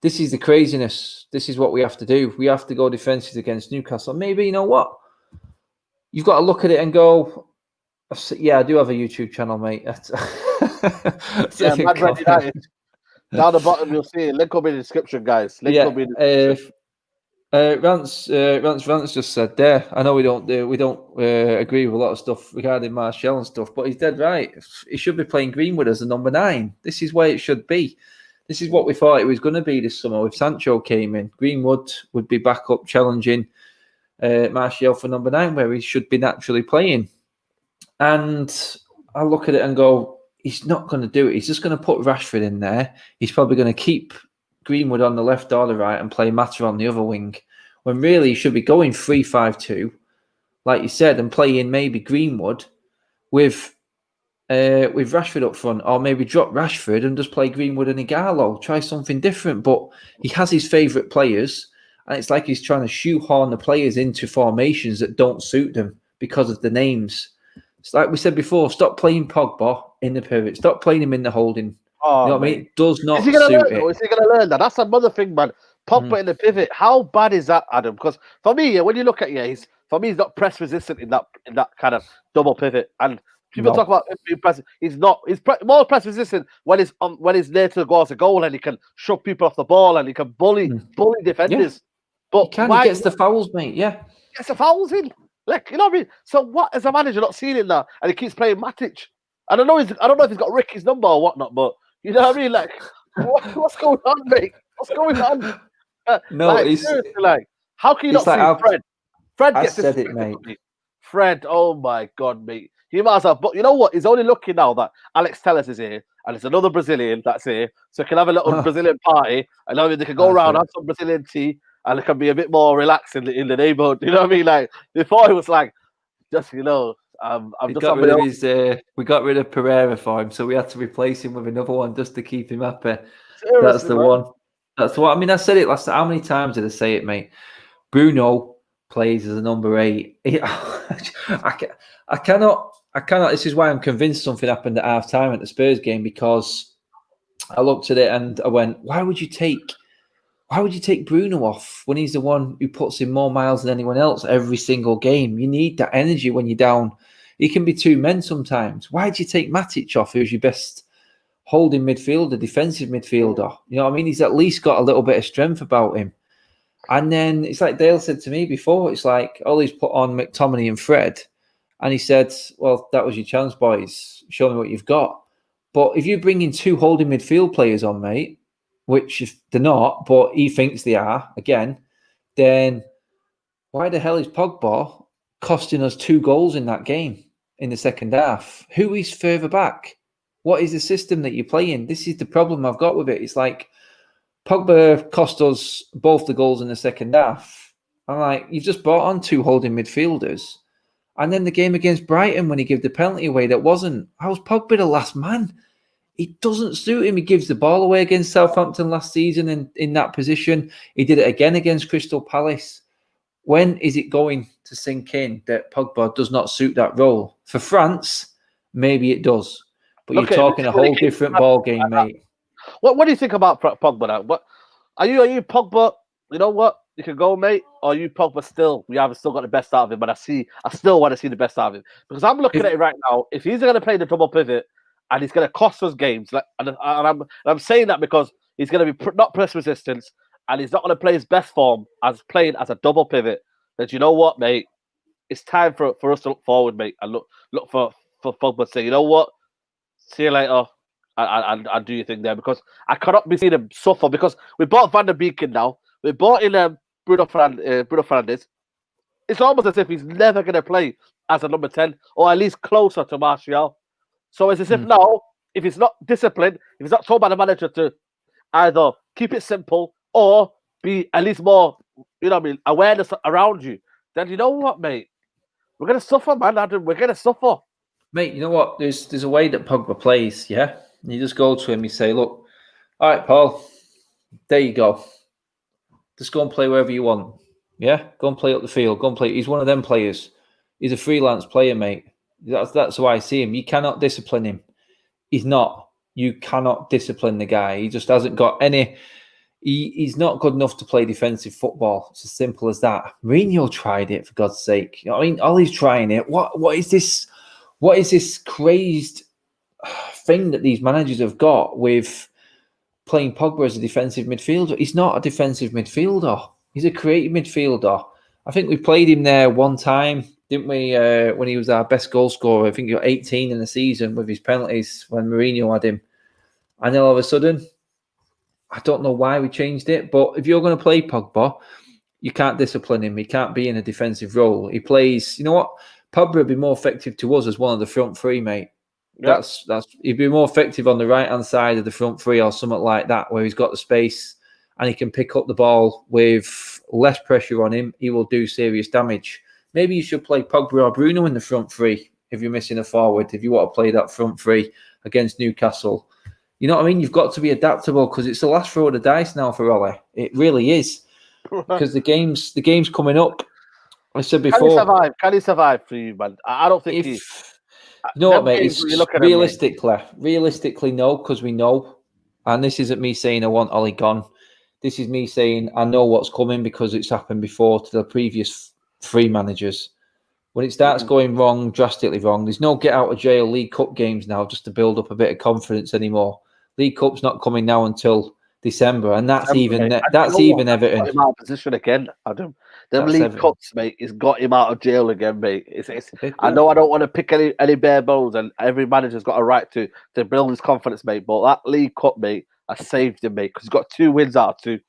Speaker 2: the craziness. This is what we have to do. We have to go defensive against Newcastle. Maybe, you know what? You've got to look at it and go, yeah, I do have a YouTube channel, mate.
Speaker 1: Mad Red United. Down the bottom, you'll see it. Link will be in the description, guys. Link will be in the description.
Speaker 2: Rance just said there. I know we don't agree with a lot of stuff regarding Martial and stuff, but he's dead right. He should be playing Greenwood as a number 9. This is where it should be. This is what we thought it was going to be this summer. If Sancho came in, Greenwood would be back up challenging Martial for number 9, where he should be naturally playing. And I look at it and go, he's not going to do it. He's just going to put Rashford in there. He's probably going to keep Greenwood on the left or the right and play Mata on the other wing, when really he should be going 3-5-2, like you said, and playing maybe Greenwood with Rashford up front, or maybe drop Rashford and just play Greenwood and Ighalo. Try something different. But he has his favourite players, and it's like he's trying to shoehorn the players into formations that don't suit them because of the names. It's like we said before, stop playing Pogba in the pivot. Stop playing him in the holding.
Speaker 1: Oh,
Speaker 2: you know what I mean? It does not suit it.
Speaker 1: Is he going to learn that? That's another thing, man. Pogba in the pivot. How bad is that, Adam? Because for me, when you look at he's not press resistant in that kind of double pivot. And people talk about him being press. He's not. He's more press resistant when he's near to the goal and he can shove people off the ball and he can bully defenders. Yeah. But
Speaker 2: he gets the fouls, mate. Yeah,
Speaker 1: gets the fouls in. Like, you know what I mean? So what is a manager not seeing in that? And he keeps playing Matic. And I don't know if he's got Ricky's number or whatnot, but you know what I mean? Like, what's going on, mate? What's going on? Seriously, how can you not see Fred? Fred gets this, mate. Fred, oh my God, mate. He might as well, but you know what? He's only lucky now that Alex Telles is here, and it's another Brazilian that's here, so he can have a little Brazilian party, and they can go around, have some Brazilian tea, and it can be a bit more relaxed in the neighborhood. You know what I mean? Like before, it was like just I'm just
Speaker 2: got rid of his. We got rid of Pereira for him, so we had to replace him with another one just to keep him happy. Seriously, that's the one. That's the one. I mean, I said it last. How many times did I say it, mate? Bruno plays as a number 8. I cannot. This is why I'm convinced something happened at half time at the Spurs game, because I looked at it and I went, why would you take Bruno off when he's the one who puts in more miles than anyone else every single game? You need that energy when you're down. He can be 2 men sometimes. Why do you take Matic off, who's your best holding midfielder, defensive midfielder? You know what I mean? He's at least got a little bit of strength about him. And then it's like Dale said to me before, it's like Ollie's put on McTominay and Fred. And he said, well, that was your chance, boys. Show me what you've got. But if you bring in 2 holding midfield players on, mate, which if they're not, but he thinks they are, again, then why the hell is Pogba costing us 2 goals in that game in the second half? Who is further back? What is the system that you're playing? This is the problem I've got with it. It's like Pogba cost us both the goals in the second half. I'm like, you've just brought on 2 holding midfielders. And then the game against Brighton, when he gave the penalty away, that wasn't. I was Pogba the last man. It doesn't suit him. He gives the ball away against Southampton last season in that position. He did it again against Crystal Palace. When is it going to sink in that Pogba does not suit that role? For France, maybe it does. But you're talking a whole different ball game, mate.
Speaker 1: What do you think about Pogba now? What are you Pogba? You know what? You can go, mate. Or are you Pogba still? We haven't still got the best out of him, but I still want to see the best out of him. Because I'm looking at it right now. If he's going to play the double pivot and he's going to cost us games, and I'm saying that because he's going to be not press resistance and he's not going to play his best form as playing as a double pivot, then you know what, mate? It's time for us to look forward, mate, and look for Pogba to say, you know what? See you later. And do your thing there, because I cannot be seeing him suffer, because we bought Van der Beek in now. We bought in Bruno Fernandes. It's almost as if he's never going to play as a number 10, or at least closer to Martial. So it's as if now, if he's not disciplined, if he's not told by the manager to either keep it simple or be at least more, you know what I mean, awareness around you, then you know what, mate? We're going to suffer, man, Adam. We're going to suffer.
Speaker 2: Mate, you know what? There's a way that Pogba plays, yeah? You just go to him, you say, look, all right, Paul, there you go. Just go and play wherever you want. Yeah? Go and play up the field. Go and play. He's one of them players. He's a freelance player, mate. That's why I see him. You cannot discipline him. He's not. You cannot discipline the guy. He just hasn't got any. He's not good enough to play defensive football. It's as simple as that. Mourinho tried it, for God's sake. You know what I mean? Ollie's trying it. What is this? What is this crazed thing that these managers have got with playing Pogba as a defensive midfielder? He's not a defensive midfielder. He's a creative midfielder. I think we played him there one time, didn't we? When he was our best goal scorer. I think he got 18 in the season with his penalties when Mourinho had him. And then all of a sudden, I don't know why we changed it, but if you're going to play Pogba, you can't discipline him. He can't be in a defensive role. He plays, you know what? Pogba would be more effective to us as one of the front three, mate. Yep. That's he'd be more effective on the right-hand side of the front three or something like that, where he's got the space and he can pick up the ball with less pressure on him. He will do serious damage. Maybe you should play Pogba or Bruno in the front three if you're missing a forward, if you want to play that front three against Newcastle. You know what I mean? You've got to be adaptable because it's the last throw of the dice now for Ollie. It really is. Because the game's coming up. I said before.
Speaker 1: Can he survive for you, man? I don't think he...
Speaker 2: You know what, mate? It's realistically, no, because we know. And this isn't me saying I want Ollie gone. This is me saying I know what's coming because it's happened before to the previous three managers. When it starts going wrong, drastically wrong, there's no get out of jail League Cup games now just to build up a bit of confidence anymore. League Cup's not coming now until December, and that's even Everton.
Speaker 1: Got him out of position again, Adam. Them League Cups, mate, it's got him out of jail again, mate. I know I don't want to pick any bare bones, and every manager's got a right to build his confidence, mate. But that League Cup, mate, has saved him, mate, because he's got 2 wins out of 2.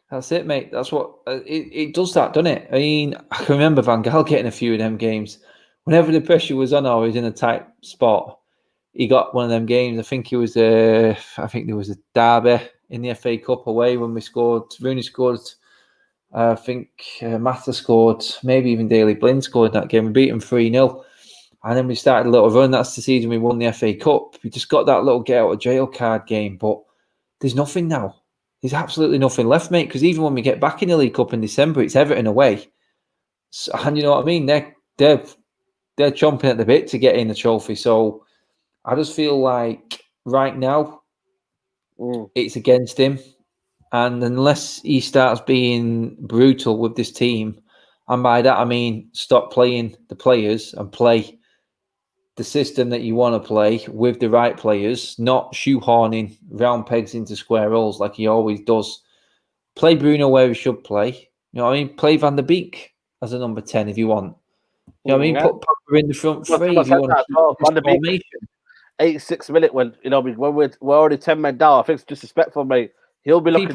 Speaker 2: That's it, mate. That's what it does. That, doesn't it? I mean, I can remember Van Gaal getting a few of them games. Whenever the pressure was on, or he was in a tight spot, he got one of them games. I think there was a derby in the FA Cup away when we scored. Rooney scored. I think Mata scored. Maybe even Daley Blind scored that game. We beat him 3-0. And then we started a little run. That's the season we won the FA Cup. We just got that little get out of jail card game. But there's nothing now. There's absolutely nothing left, mate. Because even when we get back in the League Cup in December, it's Everton away. So, and you know what I mean? They're chomping at the bit to get in the trophy. So I just feel like right now it's against him. And unless he starts being brutal with this team, and by that I mean stop playing the players and play the system that you want to play with the right players, not shoehorning round pegs into square holes like he always does. Play Bruno where he should play. You know what I mean? Play Van der Beek as a number 10 if you want. You know what I mean? Put Pogba in the front three if you want to.
Speaker 1: Van der Beek, 86 minute when we're already 10 men down. I think it's disrespectful, mate. He'll be looking.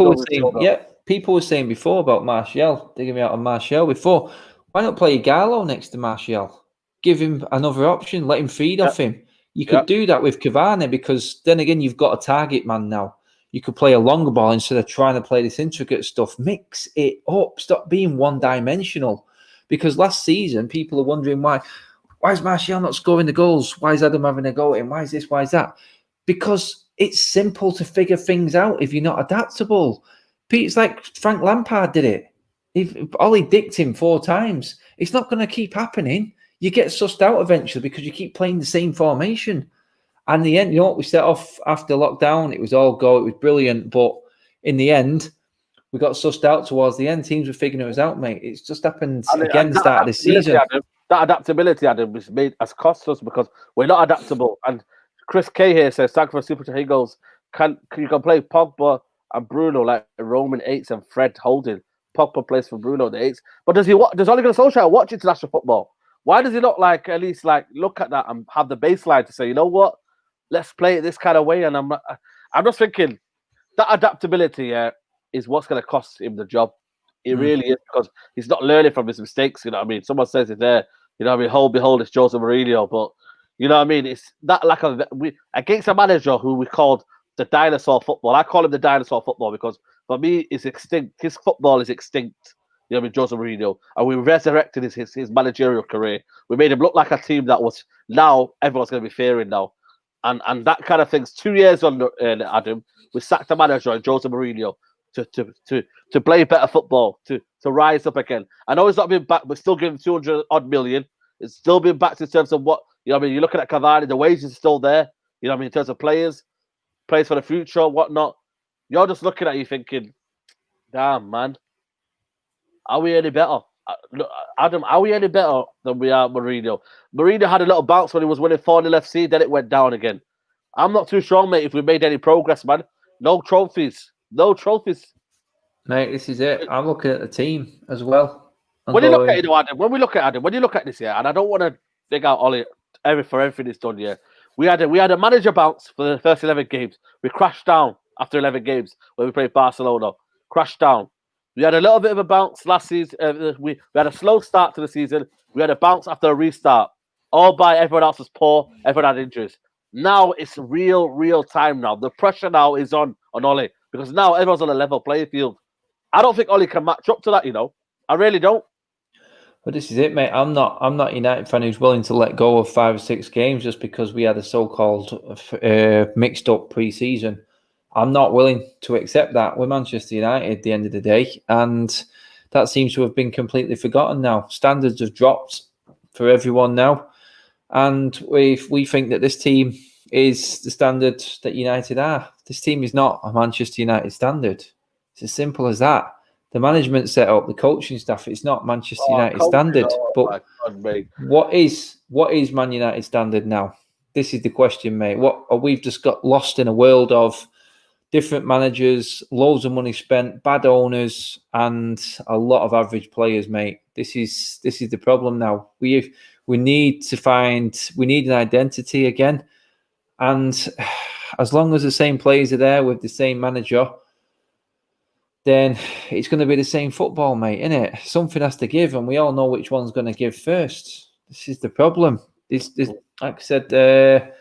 Speaker 2: People were saying before about Martial, digging me out on Martial before. Why not play Gallo next to Martial? Give him another option. Let him feed off him. You could do that with Cavani because then again, you've got a target man now. You could play a longer ball instead of trying to play this intricate stuff. Mix it up. Stop being one-dimensional. Because last season, people are wondering why is Martial not scoring the goals? Why is Adam having a go at him? Why is this? Why is that? Because it's simple to figure things out if you're not adaptable. It's like Frank Lampard did it. If Ollie dicked him 4 times, it's not going to keep happening. You get sussed out eventually because you keep playing the same formation. And in the end, you know what? We set off after lockdown. It was all go. It was brilliant. But in the end, we got sussed out towards the end. Teams were figuring us out, mate. It's just happened again the start of this season.
Speaker 1: That adaptability, Adam, has cost us because we're not adaptable. And Chris K here says, thank you for super chat. He goes, you can play Pogba and Bruno like Roman 8s and Fred Holding. Pogba plays for Bruno the 8s. But does Ole Gunnar Solskjaer watch international football? Why does he not at least look at that and have the baseline to say, you know what, let's play it this kind of way? And I'm just thinking that adaptability is what's going to cost him the job. It really is, because he's not learning from his mistakes. You know what I mean? Someone says it there. You know what I mean? Behold, it's Jose Mourinho. But you know what I mean? It's that lack of against a manager who we called the dinosaur football. I call him the dinosaur football because for me, it's extinct. His football is extinct. You know what I mean? Jose Mourinho. And we resurrected his managerial career. We made him look like a team that was now everyone's going to be fearing now. And that kind of thing's 2 years under Adam. We sacked the manager and Jose Mourinho to play better football, to rise up again. I know he's not been back, but still giving 200 odd million. It's still being backed in terms of what, I mean, you're looking at Cavani, the wages are still there, I mean, in terms of players for the future, whatnot. You're just looking at you thinking, damn, man, are we any better? Look, Adam, are we any better than we are Mourinho? Mourinho had a little bounce when he was winning 4-0 FC, then it went down again. I'm not too sure, mate, if we made any progress, man. No trophies. No trophies.
Speaker 2: Mate, this is it. I'm looking at the team as well.
Speaker 1: When you look at it, Adam, when you look at this, and I don't want to dig out Ollie for everything he's done, we had a manager bounce for the first 11 games. We crashed down after 11 games when we played Barcelona. Crashed down. We had a little bit of a bounce last season. We had a slow start to the season. We had a bounce after a restart. All by everyone else was poor. Everyone had injuries. Now it's real time now. The pressure now is on Ollie because now everyone's on a level playing field. I don't think Ollie can match up to that, I really don't.
Speaker 2: But this is it, mate. I'm not a United fan who's willing to let go of 5 or 6 games just because we had a so-called mixed up pre-season. I'm not willing to accept that. We're Manchester United at the end of the day, and that seems to have been completely forgotten now. Standards have dropped for everyone now, and we think that this team is the standard that United are. This team is not a Manchester United standard. It's as simple as that. The management set up, the coaching staff, it's not Manchester United standard. But what is Man United standard now? This is the question, mate. We've just got lost in a world of different managers, loads of money spent, bad owners, and a lot of average players, mate. This is the problem now. We need an identity again. And as long as the same players are there with the same manager, then it's going to be the same football, mate, isn't it? Something has to give, and we all know which one's going to give first. This is the problem. This like I said,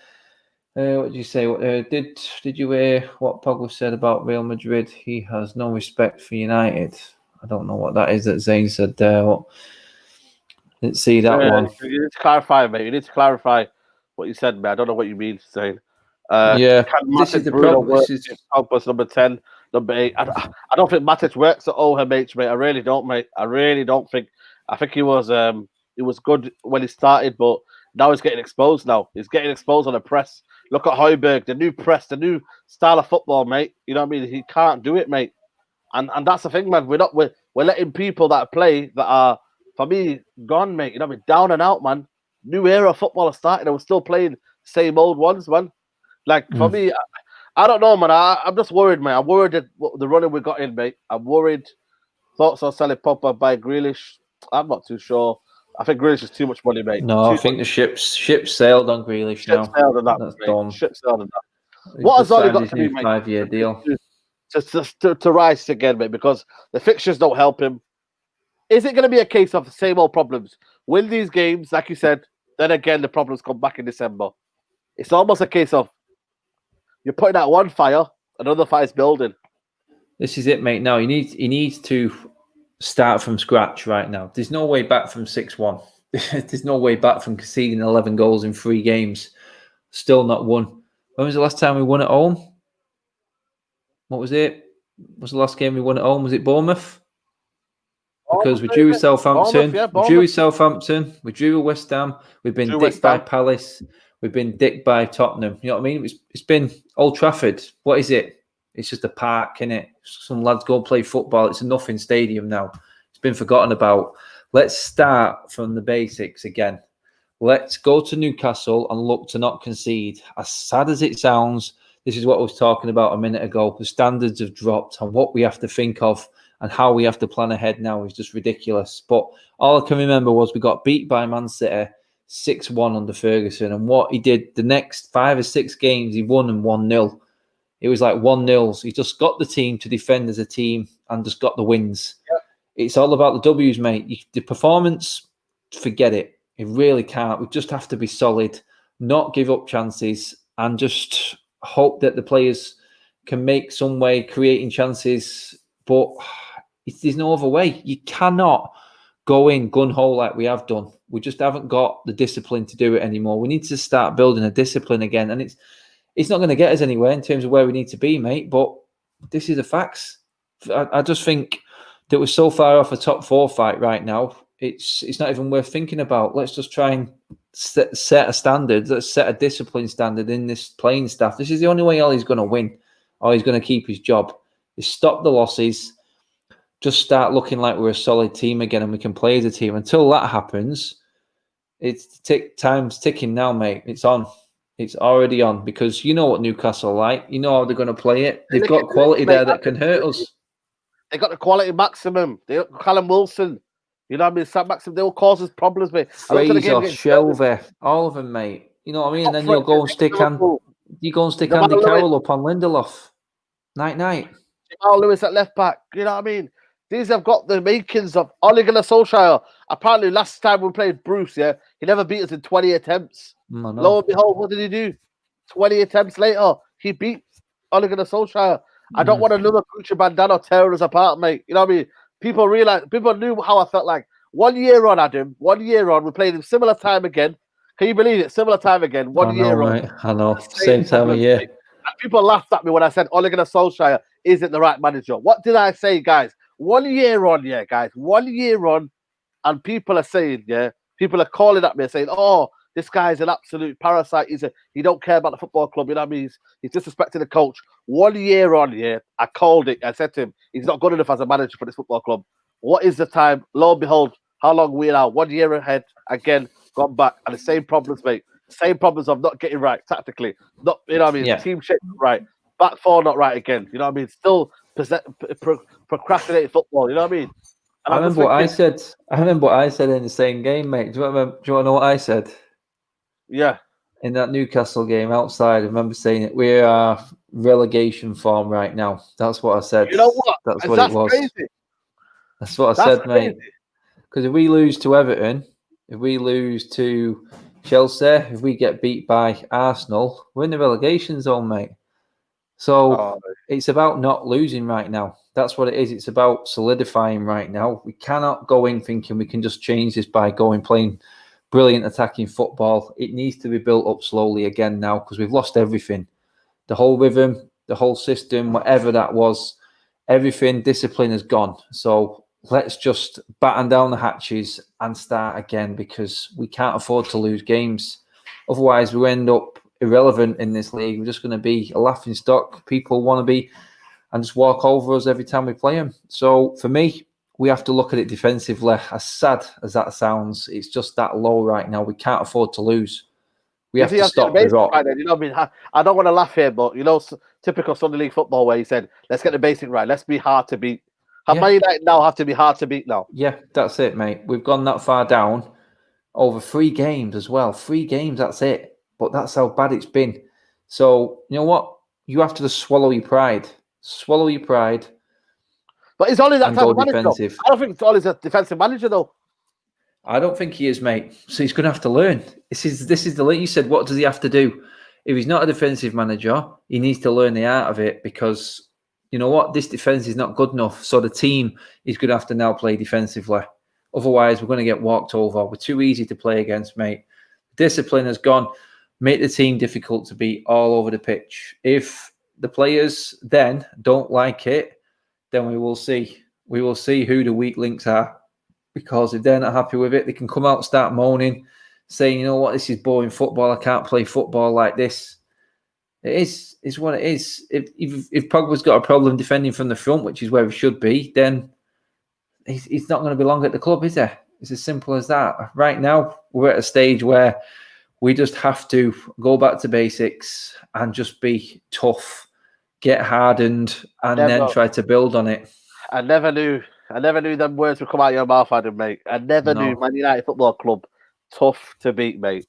Speaker 2: what did you say? Did you hear what Pogba said about Real Madrid? He has no respect for United. I don't know what that is that Zane said there. Didn't see that one.
Speaker 1: You need to clarify, mate. You need to clarify what you said, mate. I don't know what you mean, Zane.
Speaker 2: This is the problem.
Speaker 1: Pogba's number 10. Number 8. I don't think Matic works at OMH, mate. I really don't, mate. I really don't think. I think he was good when he started, but now he's getting exposed. Now he's getting exposed on the press. Look at Højbjerg, the new press, the new style of football, mate. You know what I mean? He can't do it, mate. And that's the thing, man. We're letting people that play that are, for me, gone, mate. You know what I mean? Down and out, man. New era of football is starting, and we're still playing same old ones, man. Like for me. I don't know, man. I'm just worried, man. I'm worried that the running we got in, mate. I'm worried. Thoughts on selling Pogba by Grealish? I'm not too sure. I think Grealish is too much money, mate.
Speaker 2: No, I think the ship's sailed on Grealish now.
Speaker 1: Sailed on that,
Speaker 2: that's
Speaker 1: mate.
Speaker 2: done.
Speaker 1: Ship sailed on that. What has Ollie got to do, mate?
Speaker 2: 5-year deal
Speaker 1: to rise again, mate? Because the fixtures don't help him. Is it going to be a case of the same old problems? Win these games, like you said, then again the problems come back in December. It's almost a case of you're putting out one fire, another fire's building.
Speaker 2: This is it, mate. No, he needs to start from scratch right now. There's no way back from 6-1. There's no way back from conceding 11 goals in 3 games. Still not won. When was the last time we won at home? What was it? What was the last game we won at home? Was it Bournemouth? Because we drew with Southampton. We drew with Southampton. We drew with West Ham. We've been dicked by Palace. We've been dicked by Tottenham. You know what I mean? It's been Old Trafford. What is it? It's just a park, innit? Some lads go play football. It's a nothing stadium now. It's been forgotten about. Let's start from the basics again. Let's go to Newcastle and look to not concede. As sad as it sounds, this is what I was talking about a minute ago. The standards have dropped, and what we have to think of and how we have to plan ahead now is just ridiculous. But all I can remember was we got beat by Man City 6-1 under Ferguson, and what he did the next 5 or 6 games, he won them 1-0. It was like 1-0. He just got the team to defend as a team and just got the wins. Yep. It's all about the W's, mate. The performance, forget it. It really can't. We just have to be solid, not give up chances, and just hope that the players can make some way creating chances. But there's no other way. You cannot go in gun-ho like we have done. We just haven't got the discipline to do it anymore. We need to start building a discipline again. And it's not going to get us anywhere in terms of where we need to be, mate. But this is the facts. I just think that we're so far off a top 4 fight right now. it's not even worth thinking about. Let's just try and set a standard. Let's set a discipline standard in this playing staff. This is the only way Ollie's going to win, or he's going to keep his job. Is stop the losses, just start looking like we're a solid team again and we can play as a team. Until that happens, it's time's ticking now, mate. It's on. It's already on, because you know what Newcastle are like. You know how they're going to play it. They've got quality there that can hurt us.
Speaker 1: They got the quality maximum. They got Callum Wilson. You know what I mean? Sam Maxim, they'll cause us problems, mate.
Speaker 2: Fraser, Shelvey, all of them, mate. You know what I mean? And then you'll go and stick Andy Carroll up on Lindelof. Night.
Speaker 1: Jamal Lewis at left back. You know what I mean? These have got the makings of Ole Gunnar Solskjaer. Apparently, last time we played Bruce, he never beat us in 20 attempts. Lo and behold, what did he do? 20 attempts later, he beat Ole Gunnar Solskjaer. I don't want another Gucci bandana tearing us apart, mate. You know what I mean? People knew how I felt like. 1 year on, Adam. 1 year on, we played him similar time again. Can you believe it? Similar time again. One year on.
Speaker 2: Mate. I know. Same time of year.
Speaker 1: And people laughed at me when I said Ole Gunnar Solskjaer isn't the right manager. What did I say, guys? 1 year on, guys. 1 year on, and people are saying, people are calling at me and saying, oh, this guy's an absolute parasite. He don't care about the football club. You know what I mean? He's disrespecting the coach. 1 year on, I called it. I said to him, he's not good enough as a manager for this football club. What is the time? Lo and behold, how long we are? 1 year ahead, again, gone back, and the same problems, mate. Same problems of not getting right tactically. Not, you know what I mean? Team shape right. Back four not right again. You know what I mean? Still procrastinating football. You know what I mean?
Speaker 2: I remember what I said. I remember what I said in the same game, mate. Do you want to know what I said?
Speaker 1: Yeah.
Speaker 2: In that Newcastle game outside, I remember saying it. We are relegation form right now. That's what I said.
Speaker 1: You know what?
Speaker 2: That's what it was. Crazy. That's what I said, mate. Because if we lose to Everton, if we lose to Chelsea, if we get beat by Arsenal, we're in the relegation zone, mate. So it's about not losing right now. That's what it is. It's about solidifying right now. We cannot go in thinking we can just change this by playing brilliant attacking football. It needs to be built up slowly again now, because we've lost everything. The whole rhythm, the whole system, whatever that was, everything, discipline has gone. So let's just batten down the hatches and start again, because we can't afford to lose games. Otherwise, we end up irrelevant in this league. We're just going to be a laughing stock. People want to be and just walk over us every time we play them. So for me, we have to look at it defensively. As sad as that sounds, it's just that low right now. We can't afford to lose. We have to stop the rot.
Speaker 1: Right, you know what I mean? I don't want to laugh here, but you know, typical Sunday League football where he said, let's get the basic right. Let's be hard to beat. Man United now have to be hard to beat now. Yeah,
Speaker 2: that's it, mate. We've gone that far down over 3 games as well. 3 games, that's it. But that's how bad it's been. So, you know what? You have to just swallow your pride. Swallow your pride.
Speaker 1: But it's only that type of manager. I don't think it's always a defensive manager, though.
Speaker 2: I don't think he is, mate. So he's going to have to learn. This is the you said, what does he have to do? If he's not a defensive manager, he needs to learn the art of it, because you know what? This defense is not good enough. So the team is going to have to now play defensively. Otherwise, we're going to get walked over. We're too easy to play against, mate. Discipline has gone. Make the team difficult to beat all over the pitch. If the players then don't like it, then we will see. We will see who the weak links are. Because if they're not happy with it, they can come out and start moaning, saying, you know what, this is boring football. I can't play football like this. It is what it is. If Pogba's got a problem defending from the front, which is where he should be, then he's not going to be long at the club, is he? It's as simple as that. Right now, we're at a stage where we just have to go back to basics and just be tough, get hardened, and then try to build on it.
Speaker 1: I never knew them words would come out of your mouth, Adam, mate. I never knew Man United Football Club tough to beat, mate.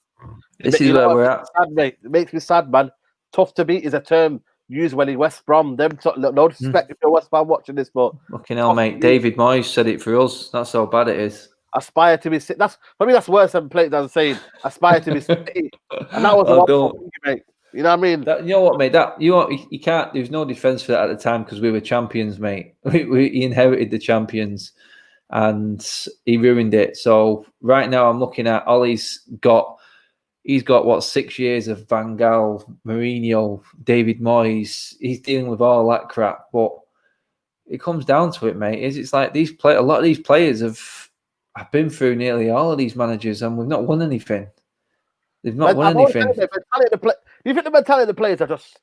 Speaker 2: This is where we're at.
Speaker 1: Sad, mate. It makes me sad, man. Tough to beat is a term used when he West Brom. No disrespect if you're West Brom watching this, but
Speaker 2: fucking hell, mate. David Moyes said it for us. That's how bad it is.
Speaker 1: Aspire to be City. For me, that's worse than playing than saying aspire to be City. And that was a mate. You know what I mean?
Speaker 2: You know what, mate? You can't. There's no defense for that at the time because we were champions, mate. He inherited the champions, and he ruined it. So right now, I'm looking at Ollie's got. He's got, 6 years of Van Gaal, Mourinho, David Moyes. He's dealing with all that crap. But it comes down to it, mate. It's like a lot of these players have I've been through nearly all of these managers, and we've not won anything. They've not
Speaker 1: But
Speaker 2: won
Speaker 1: I've always
Speaker 2: anything.
Speaker 1: said the mentality of the play. Do you think the mentality of the players are just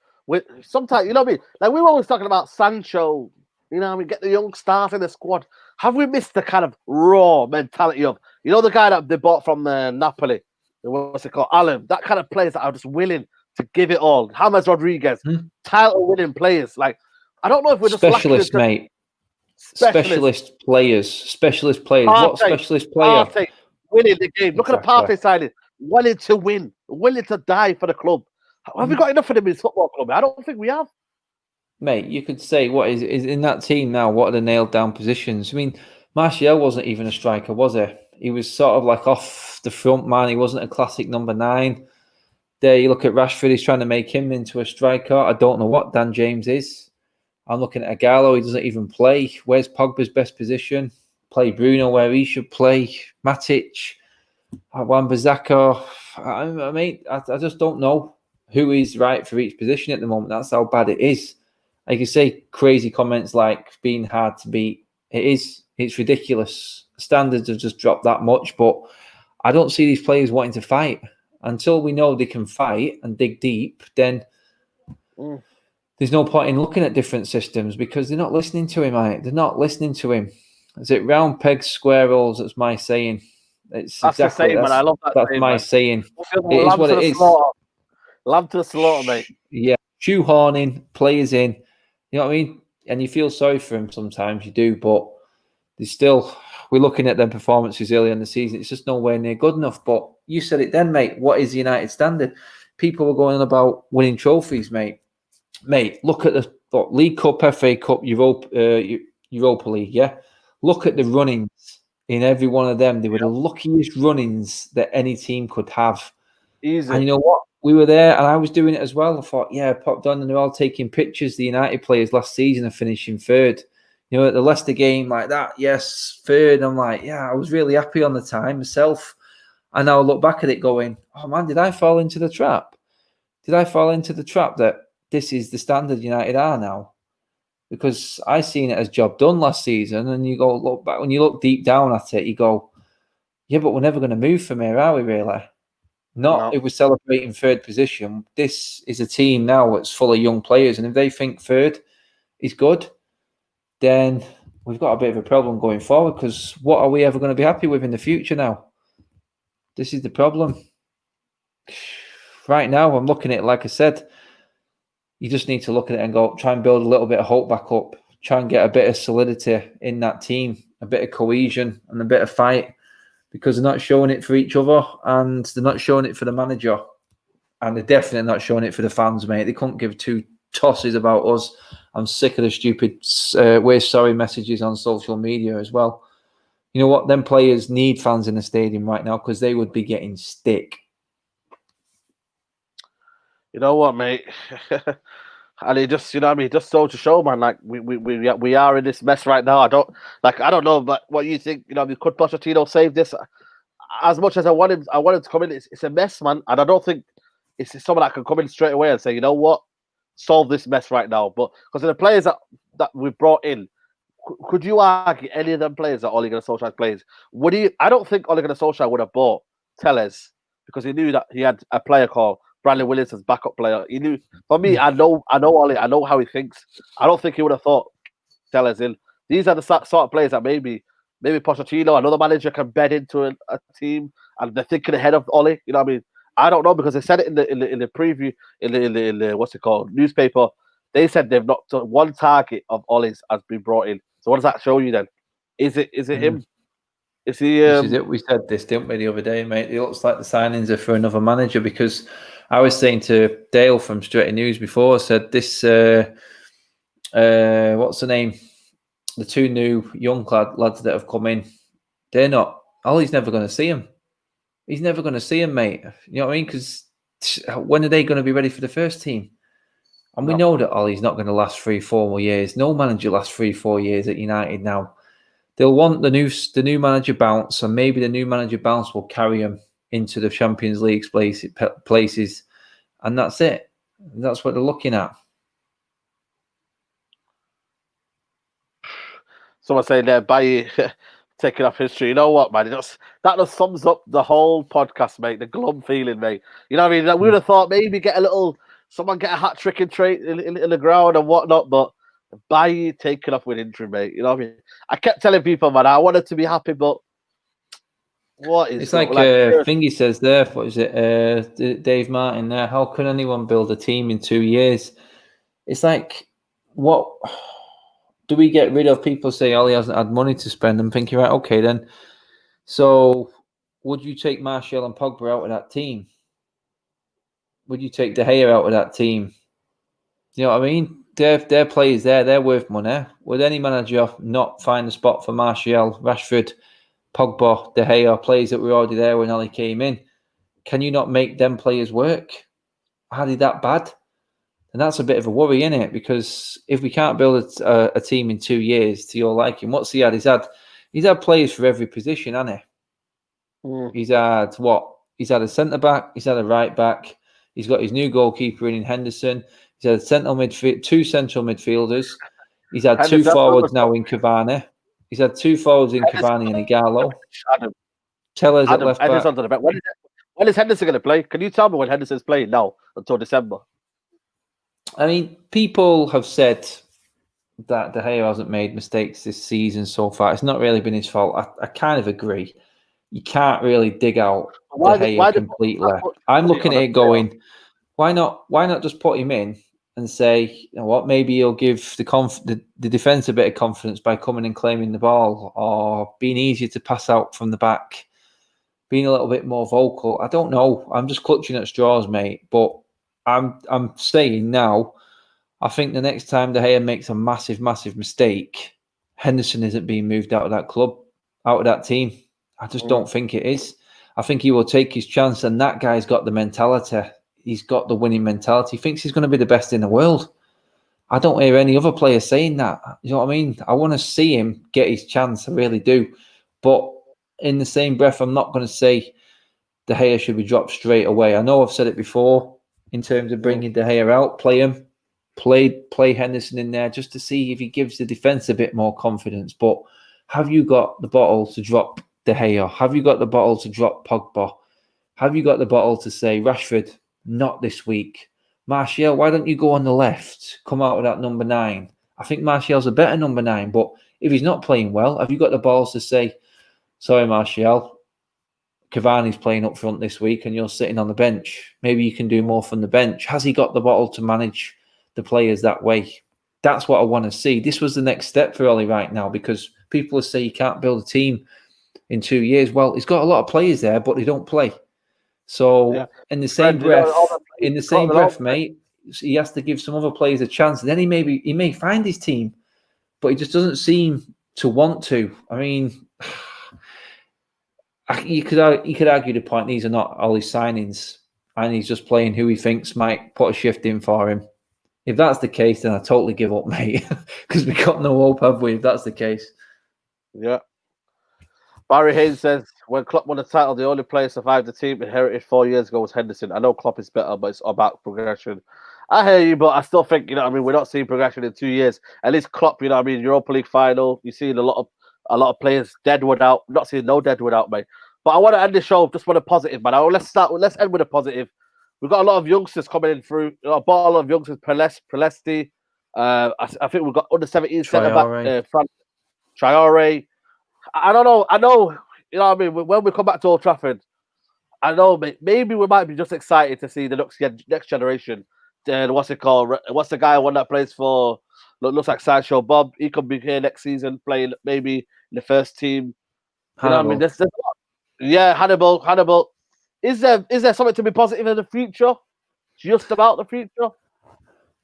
Speaker 1: sometimes, you know what I mean? Like we were always talking about Sancho, you know what I mean, get the young stars in the squad. Have we missed the kind of raw mentality of, you know, the guy that they bought from Napoli, what's it called, Alan? That kind of players that are just willing to give it all. James Rodriguez, title winning players. Like I don't know if we're just
Speaker 2: Specialist,
Speaker 1: lacking
Speaker 2: mate. Specialist players. What specialist player?
Speaker 1: Partey winning the game. Look at the Partey signing. Willing to win, willing to die for the club. Have we got enough of them in this football club? I don't think we have.
Speaker 2: Mate, you could say what is in that team now, what are the nailed down positions? I mean, Martial wasn't even a striker, was he? He was sort of like off the front man. He wasn't a classic number 9. There you look at Rashford, he's trying to make him into a striker. I don't know what Dan James is. I'm looking at Agallo, he doesn't even play. Where's Pogba's best position? Play Bruno where he should play. Matic, Wan-Bissaka. I just don't know who is right for each position at the moment. That's how bad it is. Like you say, crazy comments like being hard to beat. It is. It's ridiculous. Standards have just dropped that much, but I don't see these players wanting to fight. Until we know they can fight and dig deep, then there's no point in looking at different systems because they're not listening to him, mate. They're not listening to him. Is it round pegs, square holes? That's my saying. That's exactly
Speaker 1: the same, man. I love that.
Speaker 2: That's my saying.
Speaker 1: It is what it is. Lamb to the slaughter, mate.
Speaker 2: Yeah, shoehorning players in. You know what I mean? And you feel sorry for him sometimes. You do, but there's still. We're looking at their performances early in the season. It's just nowhere near good enough. But you said it then, mate. What is the United standard? People are going on about winning trophies, mate. Mate, look at the League Cup, FA Cup, Europa League. Yeah, look at the runnings in every one of them. They were the luckiest runnings that any team could have.
Speaker 1: Easy.
Speaker 2: And you know what? We were there, and I was doing it as well. I thought, yeah, popped on, and they're all taking pictures. The United players last season are finishing third. You know, at the Leicester game like that, yes, third. I'm like, yeah, I was really happy on the time myself. And now I look back at it going, oh man, did I fall into the trap? Did I fall into the trap that this is the standard United are now? Because I seen it as job done last season, and you go look back, when you look deep down at it, you go, yeah, but we're never going to move from here, are we really? Not if we're celebrating third position. This is a team now that's full of young players, and if they think third is good, then we've got a bit of a problem going forward because what are we ever going to be happy with in the future now? This is the problem. Right now, I'm looking at it, like I said, you just need to look at it and go, try and build a little bit of hope back up, try and get a bit of solidity in that team, a bit of cohesion and a bit of fight because they're not showing it for each other and they're not showing it for the manager and they're definitely not showing it for the fans, mate. They couldn't give two tosses about us. I'm sick of the stupid we're sorry messages on social media as well. You know what? Them players need fans in the stadium right now because they would be getting stick.
Speaker 1: You know what, mate? And it just, you know what I mean, just so to show, man, like we are in this mess right now. I don't know, but what you think, you know, could Pochettino save this? As much as I want him to come in, it's a mess, man. And I don't think it's someone that can come in straight away and say, you know what, solve this mess right now. But because of the players that we've brought in, could you argue any of them players that Ole Gunnar Solskjaer plays? Would he? I don't think Ole Gunnar Solskjaer would have bought Telles because he knew that he had a player called Bradley Williams as backup player. He knew. For me, I know Ole. I know how he thinks. I don't think he would have thought Telles in. These are the sort of players that maybe Pochettino, another manager, can bed into a team, and they're thinking ahead of Ole. You know what I mean? I don't know because they said it in the preview in the what's it called newspaper. They said they've not done one target of Ole's has been brought in. So what does that show you then? Is it him? Is he?
Speaker 2: This is it. We said this, didn't we, the other day, mate? It looks like the signings are for another manager because I was saying to Dale from Straight News before, said this. What's the name? The two new young lads that have come in, they're not. Ollie's never going to see him. He's never going to see him, mate. You know what I mean? Because when are they going to be ready for the first team? And we know that Ollie's not going to last 3-4 more years. No manager lasts 3-4 years at United now. They'll want the new manager bounce, and maybe the new manager bounce will carry them into the Champions League places, and that's it. That's what they're looking at.
Speaker 1: Someone saying there, taking off history. You know what, man? That just sums up the whole podcast, mate. The glum feeling, mate. You know what I mean? Like, we would have thought maybe someone get a hat trick in the ground and whatnot, but Bailly taking off with injury, mate. You know what I mean? I kept telling people, man, I wanted to be happy, but what is
Speaker 2: it's like Thingy says there? What is it? Dave Martin there. How can anyone build a team in 2 years? It's like, what do we get rid of? People say, oh, he hasn't had money to spend. I'm thinking, right, okay, then. So would you take Martial and Pogba out of that team? Would you take De Gea out of that team? You know what I mean? They're players there. They're worth money. Would any manager not find a spot for Martial, Rashford, Pogba, De Gea, players that were already there when Ali came in? Can you not make them players work? Are they that bad? And that's a bit of a worry, isn't it? Because if we can't build a team in 2 years to your liking, what's he had? He's had players for every position, hasn't he?
Speaker 1: Mm.
Speaker 2: He's had what? He's had a centre back. He's had a right back. He's got his new goalkeeper in Henderson. He's had two central midfielders. He's had two forwards now in Cavani. He's had two forwards in Cavani and Igalo. Tellers at left back.
Speaker 1: On the back. When is Henderson going to play? Can you tell me when Henderson's playing now until December?
Speaker 2: I mean, people have said that De Gea hasn't made mistakes this season so far. It's not really been his fault. I kind of agree. You can't really dig out De Gea completely. I'm looking at it going, why not just put him in and say, you know what, maybe he'll give the defence a bit of confidence by coming and claiming the ball, or being easier to pass out from the back, being a little bit more vocal. I don't know. I'm just clutching at straws, mate. But I'm saying now, I think the next time De Gea makes a massive, massive mistake, Henderson isn't being moved out of that club, out of that team. I just don't think it is. I think he will take his chance, and that guy's got the mentality. He's got the winning mentality. He thinks he's going to be the best in the world. I don't hear any other player saying that. You know what I mean? I want to see him get his chance. I really do. But in the same breath, I'm not going to say De Gea should be dropped straight away. I know I've said it before in terms of bringing De Gea out, play him, play Henderson in there just to see if he gives the defence a bit more confidence. But have you got the bottle to drop De Gea? Have you got the bottle to drop Pogba? Have you got the bottle to say, Rashford, not this week? Martial, why don't you go on the left? Come out with that number 9. I think Martial's a better number 9, but if he's not playing well, have you got the balls to say, sorry, Martial, Cavani's playing up front this week and you're sitting on the bench. Maybe you can do more from the bench. Has he got the bottle to manage the players that way? That's what I want to see. This was the next step for Ollie right now, because people say you can't build a team in 2 years. Well, he's got a lot of players there, but they don't play. So in the same breath, mate, he has to give some other players a chance. And then he may find his team, but he just doesn't seem to want to. I mean, you could argue the point these are not Ollie's signings, and he's just playing who he thinks might put a shift in for him. If that's the case, then I totally give up, mate, because we got no hope, have we? If that's the case.
Speaker 1: Yeah. Barry Haynes says, when Klopp won the title, the only player survived the team inherited 4 years ago was Henderson. I know Klopp is better, but it's about progression. I hear you, but I still think, you know what I mean, we're not seeing progression in 2 years. At least Klopp, you know what I mean, Europa League final, you're seeing a lot of players deadwood out. I'm not seeing no deadwood out, mate. But I want to end the show just with a positive, man. Let's end with a positive. We've got a lot of youngsters coming in through. I bought a lot of youngsters, Prelesti. I think we've got under 17 centre back, Traore. I don't know. I know, you know what I mean? When we come back to Old Trafford, I know maybe we might be just excited to see the next generation. What's it called? What's the guy one that plays for? Looks like Sideshow Bob. He could be here next season, playing maybe in the first team. You know what I mean? There's a lot. Yeah, Hannibal. Is there something to be positive in the future? Just about the future?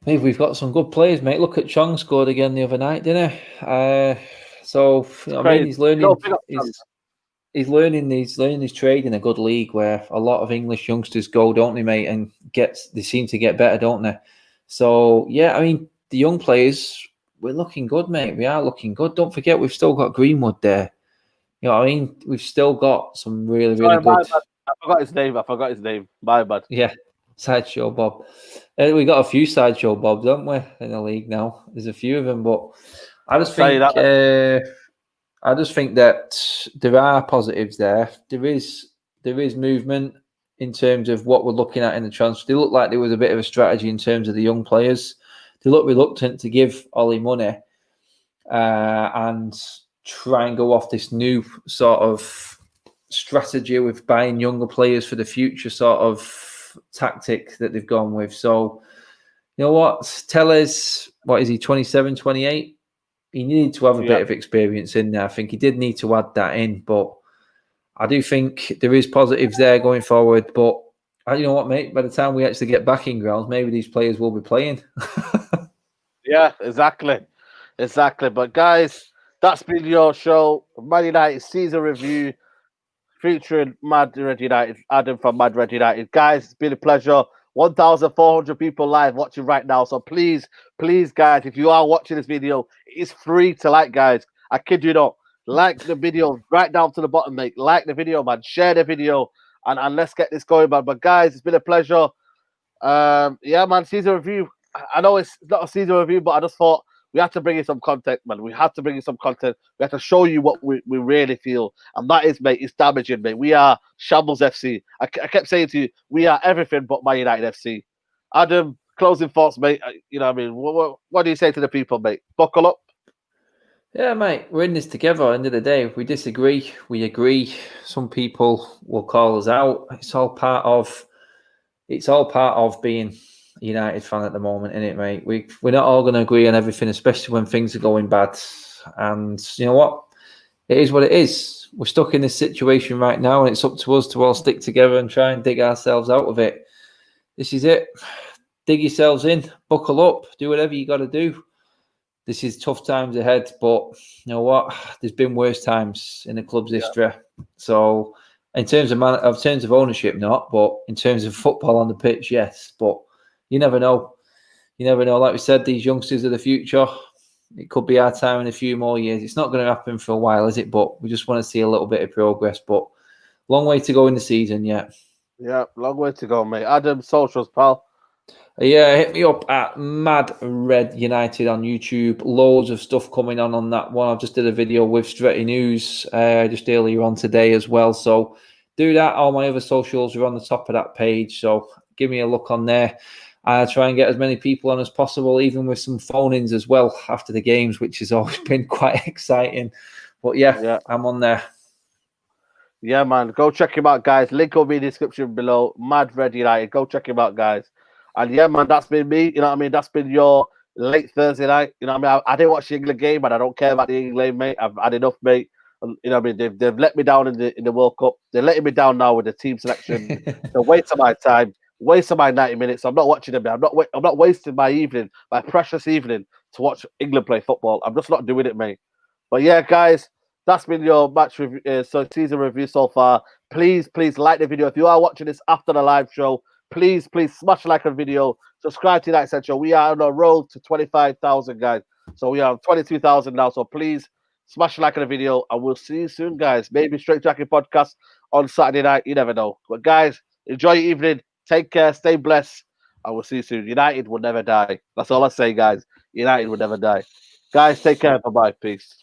Speaker 2: Maybe we've got some good players, mate. Look at Chong scored again the other night, didn't he? So you know, I mean, he's learning. He's learning his trade in a good league where a lot of English youngsters go, don't they, mate? And they seem to get better, don't they? So yeah, I mean, the young players, we're looking good, mate. We are looking good. Don't forget, we've still got Greenwood there. You know what I mean? We've still got some really good.
Speaker 1: I forgot his name. My bad.
Speaker 2: Yeah, Sideshow Bob. We got a few Sideshow Bobs, haven't we, in the league now? There's a few of them, but I just think I just think that there are positives there. There is movement in terms of what we're looking at in the transfer. They look like there was a bit of a strategy in terms of the young players. They look reluctant to give Ollie money and try and go off this new sort of strategy with buying younger players for the future sort of tactic that they've gone with. So, you know what? Tellez, what is he, 27, 28? He needed to have a bit of experience in there. I think he did need to add that in, but I do think there is positives there going forward. But you know what, mate? By the time we actually get back in grounds, maybe these players will be playing.
Speaker 1: Yeah, exactly. But guys, that's been your show, Man United season review, featuring Mad Red United, Adam from Mad Red United. Guys, it's been a pleasure. 1,400 people live watching right now. So please, guys, if you are watching this video, it's free to like, guys. I kid you not. Like the video right down to the bottom, mate. Like the video, man. Share the video, and let's get this going, man. But guys, it's been a pleasure. Yeah, man. Season review. I know it's not a season review, but I just thought we had to bring you some content, man. We had to bring you some content. We had to show you what we really feel. And that is, mate, it's damaging, mate. We are Shambles FC. I kept saying to you, we are everything but Man United FC. Adam, closing thoughts, mate. You know what I mean? What do you say to the people, mate? Buckle up.
Speaker 2: Yeah, mate, we're in this together. End of the day, if we disagree, we agree. Some people will call us out. It's all part of being a United fan at the moment, isn't it, mate? We're not all going to agree on everything, especially when things are going bad. And you know what? It is what it is. We're stuck in this situation right now, and it's up to us to all stick together and try and dig ourselves out of it. This is it. Dig yourselves in, buckle up, do whatever you got to do. This is tough times ahead, but you know what? There's been worse times in the club's history. So, in terms of ownership, not, but in terms of football on the pitch, yes. But you never know. You never know. Like we said, these youngsters are the future. It could be our time in a few more years. It's not going to happen for a while, is it? But we just want to see a little bit of progress. But long way to go in the season yet.
Speaker 1: Yeah, long way to go, mate. Adam, socials, pal.
Speaker 2: Yeah, hit me up at Mad Red United on YouTube. Loads of stuff coming on that one. I've just did a video with Stretty News just earlier on today as well. So do that. All my other socials are on the top of that page. So give me a look on there. I try and get as many people on as possible, even with some phone-ins as well after the games, which has always been quite exciting. But yeah, I'm on there.
Speaker 1: Yeah, man. Go check him out, guys. Link will be in the description below. Mad Red United. Go check him out, guys. And yeah, man, that's been me. You know what I mean? That's been your late Thursday night. You know what I mean? I didn't watch the England game, and I don't care about the England game, mate. I've had enough, mate. And, you know what I mean? They've let me down in the World Cup. They're letting me down now with the team selection. The waste of my time, waste of my 90 minutes. I'm not watching them. I'm not wasting my evening, my precious evening, to watch England play football. I'm just not doing it, mate. But yeah, guys, that's been your match review, season review so far. Please like the video. If you are watching this after the live show, please smash like the video. Subscribe to United Central. We are on a road to 25,000, guys. So we are on 22,000 now. So please smash like the video, and we'll see you soon, guys. Maybe Straight Tracking Podcast on Saturday night. You never know. But guys, enjoy your evening. Take care. Stay blessed. And we'll see you soon. United will never die. That's all I say, guys. United will never die. Guys, take care. Bye-bye. Peace.